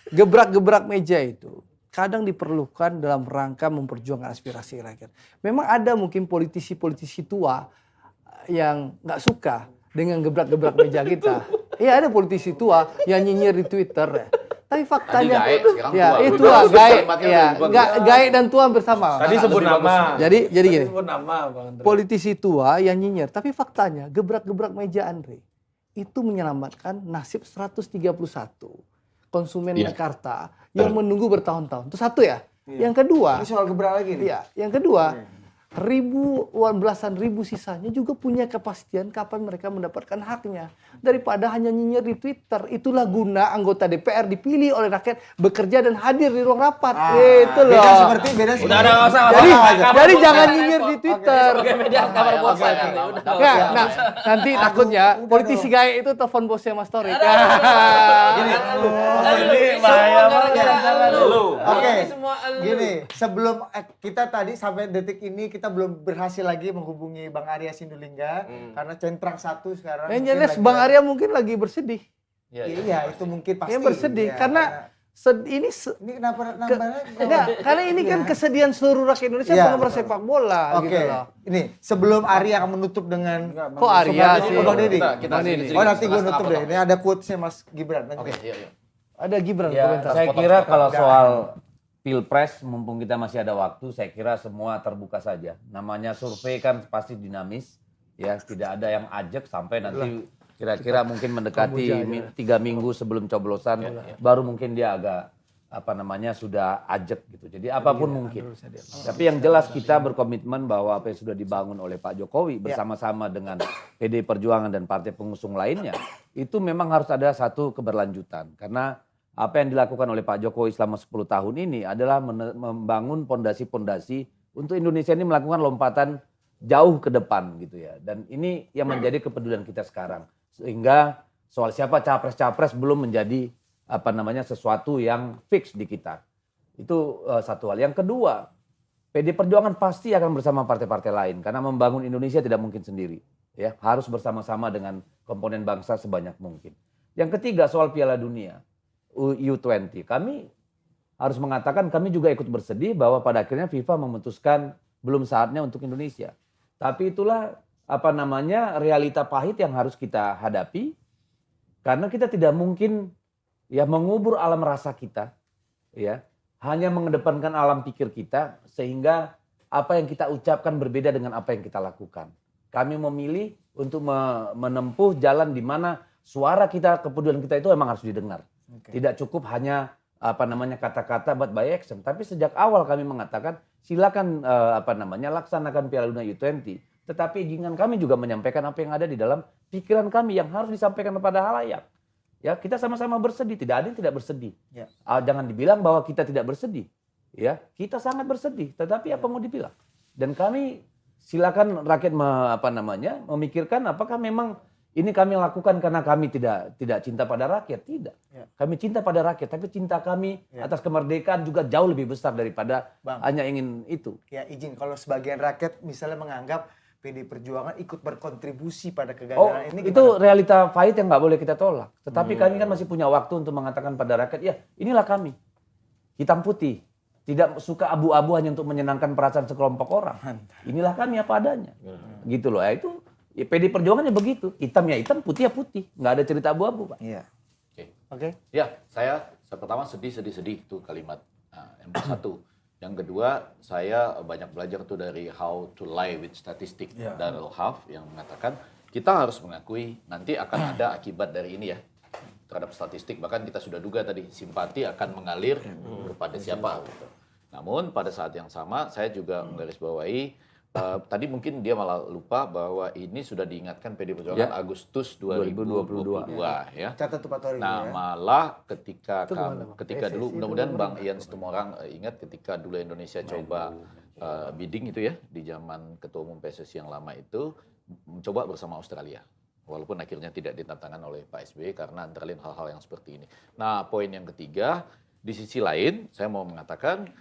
Gebrak-gebrak meja itu kadang diperlukan dalam rangka memperjuangkan aspirasi rakyat. Memang ada mungkin politisi-politisi tua yang nggak suka dengan gebrak-gebrak meja kita. Iya, ada politisi tua yang nyinyir di Twitter ya. Tapi faktanya, Tadi gaek, sekarang ya tua. itu Berubah, gaek, kalimatnya ya, udah berubah. gaek dan tua bersama. Tadi sebut nama. Jadi gini. Tadi sebut nama Bang Andre. Politisi tua yang nyinyir, tapi faktanya gebrak-gebrak meja Andre itu menyelamatkan nasib 131 konsumen Iya. Jakarta yang menunggu bertahun-tahun. Itu satu ya. Yang kedua, Ini soal gebrak lagi nih. iya, yang kedua, belasan ribu sisanya juga punya kepastian kapan mereka mendapatkan haknya. Daripada hanya nyinyir di Twitter, itulah guna anggota DPR dipilih oleh rakyat bekerja dan hadir di ruang rapat. Itu loh. Beda seperti Udah nggak usah. Jadi jangan nyinyir di Twitter. Sebagai media kabar bosa nanti. Udah. Ya, nah, nanti takutnya politisi gaya itu telepon bosnya Mas Torik. Ini bahaya banget. Oke, Semua elu. gini, sebelum kita tadi sampai detik ini kita belum berhasil lagi menghubungi Bang Arya Sindulingga karena centrang satu sekarang. Yang mungkin jelas lagi- Bang Arya mungkin lagi bersedih. Iya, itu mungkin pasti. Dia bersedih Iya, karena ini ini kenapa nambahnya? enggak, karena ini kan kesedihan seluruh rakyat Indonesia Iya. penggemar sepak bola Oke, gitu loh. ini sebelum Arya akan menutup dengan Kok Arya sih? Oh, Bang Deddy. Kita Bang Deddy. sedikit-sedikit, Oh, nanti gue setengah-setengah nutup deh. potong. Ini ada quotes-nya Mas Gibran. Nanti. Oke, iya, iya. Ada Gibran Ya, komentar. saya kira kalau soal Pilpres, mumpung kita masih ada waktu, saya kira semua terbuka saja. Namanya survei kan pasti dinamis, ya tidak ada yang ajak sampai nanti kira-kira mungkin mendekati 3 minggu sebelum coblosan, baru mungkin dia agak sudah ajak gitu. Jadi apapun mungkin. Tapi yang jelas kita berkomitmen bahwa apa yang sudah dibangun oleh Pak Jokowi bersama-sama dengan PD Perjuangan dan partai pengusung lainnya, itu memang harus ada satu keberlanjutan. Karena apa yang dilakukan oleh Pak Jokowi selama 10 tahun ini adalah membangun pondasi-pondasi untuk Indonesia ini melakukan lompatan jauh ke depan gitu ya. Dan ini yang menjadi kepedulian kita sekarang. Sehingga soal siapa capres-capres belum menjadi sesuatu yang fix di kita. Itu satu hal. Yang kedua, PD Perjuangan pasti akan bersama partai-partai lain karena membangun Indonesia tidak mungkin sendiri, ya. Harus bersama-sama dengan komponen bangsa sebanyak mungkin. Yang ketiga, soal Piala Dunia U20. Kami harus mengatakan kami juga ikut bersedih bahwa pada akhirnya FIFA memutuskan belum saatnya untuk Indonesia. Tapi itulah realita pahit yang harus kita hadapi karena kita tidak mungkin ya mengubur alam rasa kita, ya hanya mengedepankan alam pikir kita sehingga apa yang kita ucapkan berbeda dengan apa yang kita lakukan. Kami memilih untuk menempuh jalan di mana suara kita, kepedulian kita itu memang harus didengar. Tidak cukup hanya kata-kata but by action. Tapi sejak awal kami mengatakan silakan laksanakan Piala Dunia U20. Tetapi izinkan kami juga menyampaikan apa yang ada di dalam pikiran kami yang harus disampaikan kepada halayak. Ya, kita sama-sama bersedih, tidak ada yang tidak bersedih. Ya. Jangan dibilang bahwa kita tidak bersedih. Ya, kita sangat bersedih, tetapi apa mau dibilang? Dan kami silakan rakyat memikirkan apakah memang ini kami lakukan karena kami tidak cinta pada rakyat, tidak. Ya. Kami cinta pada rakyat, tapi cinta kami atas kemerdekaan juga jauh lebih besar daripada hanya ingin itu. Ya izin, kalau sebagian rakyat misalnya menganggap PD Perjuangan ikut berkontribusi pada kegagalan ini. Itu realita pahit yang nggak boleh kita tolak. Tetapi kami kan masih punya waktu untuk mengatakan pada rakyat, ya inilah kami. Hitam putih. Tidak suka abu-abu hanya untuk menyenangkan perasaan sekelompok orang. Inilah kami apa adanya. Gitu loh. Itu ya, PD Perjuangannya begitu. Hitam ya hitam, putih ya putih. Nggak ada cerita abu-abu, Pak. Iya. Oke. Ya, saya pertama sedih itu kalimat yang satu. Yang kedua, saya banyak belajar tuh dari How to Lie with Statistics dari Huff yang mengatakan kita harus mengakui nanti akan ada akibat dari ini ya terhadap statistik. Bahkan kita sudah duga tadi simpati akan mengalir kepada siapa. Gitu. Namun pada saat yang sama saya juga menggarisbawahi tadi mungkin dia malah lupa bahwa ini sudah diingatkan PD Perjuangan Agustus 2022 ya. Catat tuh Pak Tori. Nah, malah ketika dulu mudah-mudahan Bang Ian Situmorang ingat ketika dulu Indonesia coba bidding itu ya di zaman Ketua Umum PSSI yang lama itu mencoba bersama Australia. Walaupun akhirnya tidak ditantangan oleh Pak SBY karena antara lain hal-hal yang seperti ini. Nah, poin yang ketiga, di sisi lain saya mau mengatakan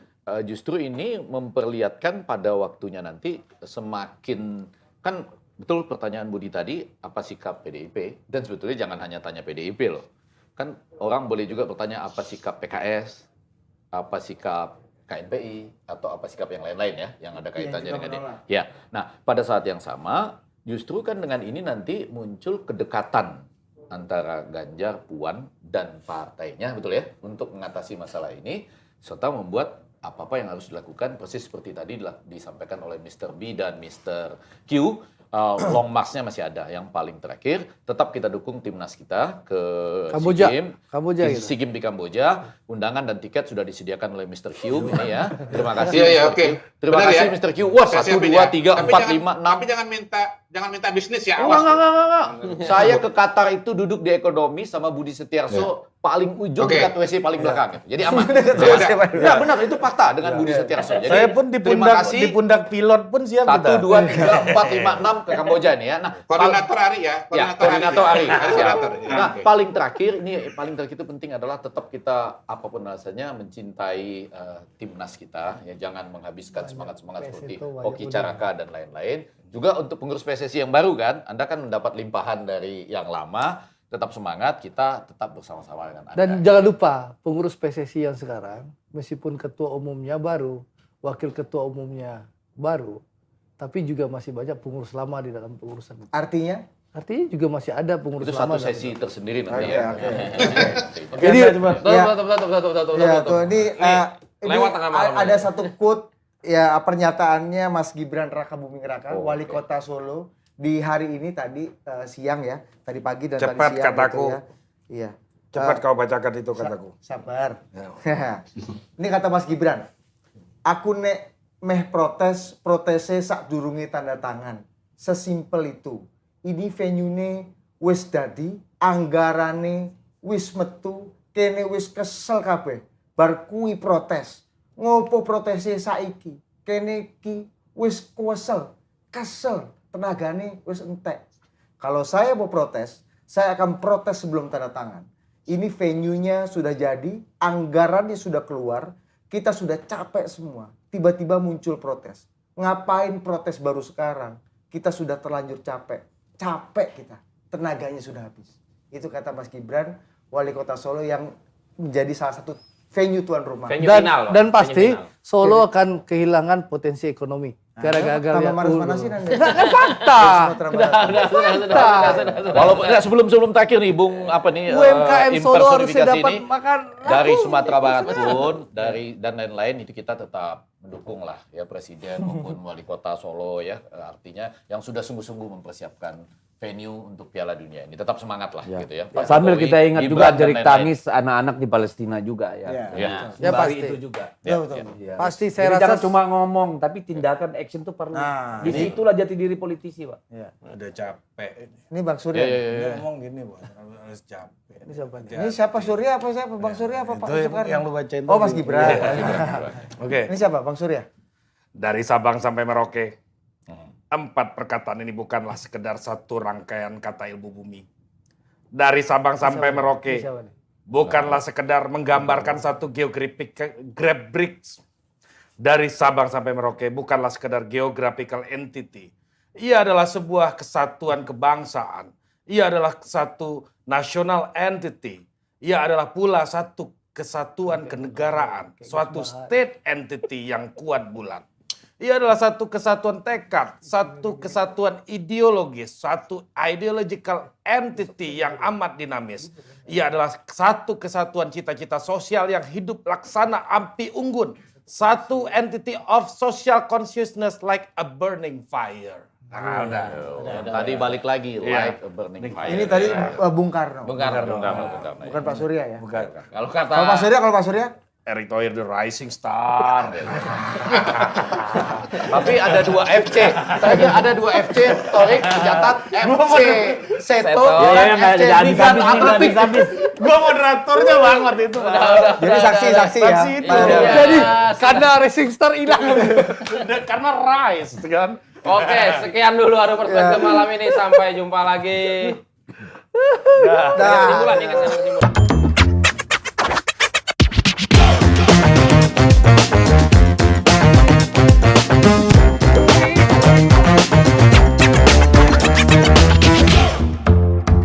justru ini memperlihatkan pada waktunya nanti semakin, kan betul pertanyaan Budi tadi, apa sikap PDIP? Dan sebetulnya jangan hanya tanya PDIP loh. Kan orang boleh juga bertanya apa sikap PKS, apa sikap KNPI, atau apa sikap yang lain-lain ya, yang ada kaitannya dengan ini. Ya, nah pada saat yang sama, justru kan dengan ini nanti muncul kedekatan antara Ganjar, Puan, dan partainya, betul ya, untuk mengatasi masalah ini, serta membuat apa-apa yang harus dilakukan persis seperti tadi disampaikan oleh Mr. B dan Mr. Q. Long march-nya masih ada. Yang paling terakhir, tetap kita dukung timnas kita ke SEA Games di Kamboja. Undangan dan tiket sudah disediakan oleh Mr. Q ini ya. Terima kasih. Terima kasih Mr. Q. Wah, 1, 2, 3, 4, 5, 6. Tapi jangan minta bisnis ya. Enggak. Saya ke Qatar itu duduk di ekonomi sama Budi Setiarso paling ujung dekat WC paling belakang. Jadi aman. Ya benar, itu fakta dengan Budi Setiarso. Jadi Saya pun di pundak pilot pun siap 1, 2, 3, 4, 5, 6 ke Kamboja nih ya. Nah, koordinator Ari ya. Koordinator Ari. Koordinator. Nah, paling terakhir itu penting adalah tetap kita apapun alasannya mencintai timnas kita ya, jangan menghabiskan semangat seperti Oki Caraka dan lain-lain. Juga untuk pengurus PSSI yang baru kan, Anda kan mendapat limpahan dari yang lama. Tetap semangat, kita tetap bersama-sama dengan Anda. Dan jangan lupa, pengurus PSSI yang sekarang, meskipun ketua umumnya baru, wakil ketua umumnya baru, tapi juga masih banyak pengurus lama di dalam pengurusan. Artinya juga masih ada pengurus itu lama. Itu satu sesi tersendiri nanti ya. Jadi, ini Lewat tengah malam ada satu quote ya pernyataannya Mas Gibran Rakabuming Raka, Wali Kota Solo. Di hari ini tadi siang ya, tadi pagi dan cepat tadi siang kataku. gitu ya. Iya. Cepat kau bacakan itu kataku. Sabar. Ini kata Mas Gibran. Aku nek meh protese sak durunge tanda tangan. Sesimpel itu. Ini venue-ne wis dadi, anggarane wis metu, kene wis kesel kabeh. Bar kuwi protes. Ngopo protese saiki? Kene ki wis kesel. Tenagane wis entek. Kalau saya mau protes, saya akan protes sebelum tanda tangan. Ini venue-nya sudah jadi, anggarannya sudah keluar, kita sudah capek semua. Tiba-tiba muncul protes. Ngapain protes baru sekarang? Kita sudah terlanjur capek. Capek kita, tenaganya sudah habis. Itu kata Mas Gibran, Wali Kota Solo yang menjadi salah satu venue tuan rumah. Dan pasti Solo akan kehilangan potensi ekonomi. Gara-gara manas-manasin Anda. Kan fakta. Walaupun sebelum terakhir nih Bung UMKM Solo harusnya dapat makan dari Sumatera Barat pun dan lain-lain itu kita tetap mendukung lah ya Presiden maupun Wali Kota Solo ya, artinya yang sudah sungguh-sungguh mempersiapkan venue untuk Piala Dunia ini. Tetap semangat lah gitu ya. Pak Sambil Jokowi, kita ingat juga Gibran, dan jerik lain-lain. tangis anak-anak di Palestina juga ya. Iya. Ya. Ya, Sembari pasti. itu juga. Ya, Betul, ya. betul. Iya. Pasti Jadi saya rasa jangan cuma ngomong, tapi tindakan action tuh perlu. Nah, Disitulah jati diri politisi, Pak. Udah capek. ini Bang Surya. Ya, ya, ya. Dia ngomong gini, Bang. Harus capek. Ini siapa? Ini siapa Surya apa siapa? Bang Surya apa Pak Itu Soekarno? yang lu bacain Oh, tadi. Mas Gibran. Oke, Ini siapa? Bang Surya. dari Sabang sampai Merauke, 4 perkataan ini bukanlah sekedar satu rangkaian kata ilmu bumi. Dari Sabang sampai Merauke, Siapa nih? bukanlah sekedar menggambarkan satu geographics. Dari Sabang sampai Merauke, bukanlah sekedar geographical entity. Ia adalah sebuah kesatuan kebangsaan. Ia adalah satu national entity. Ia adalah pula satu kesatuan kenegaraan, suatu state entity yang kuat bulat. Ia adalah satu kesatuan tekad, satu kesatuan ideologis, satu ideological entity yang amat dinamis. Ia adalah satu kesatuan cita-cita sosial yang hidup laksana api unggun. Satu entity of social consciousness like a burning fire. Nah, udah. Tadi balik lagi, like a burning fire. Ini tadi Bung Karno. Bung Karno. Bukan Pak Surya ya. Kalau kata Kalau Pak Surya? Erick Thohir the rising star. tapi ada 2 FC. Tadi ada 2 FC, Torik catat FC. Seto Ya, ya, nggak FC jadi Bigan habis nih, nggak Atletik. habis. Gua moderatornya banget itu. Jadi saksi ya. Saksi itu. Pak Surya. jadi karena Racing Star hilang. Karena rise kan. Oke, sekian dulu Adu Perspektif malam ini. Sampai jumpa lagi. Dah. Kesimpulan, ingat kesimpulan.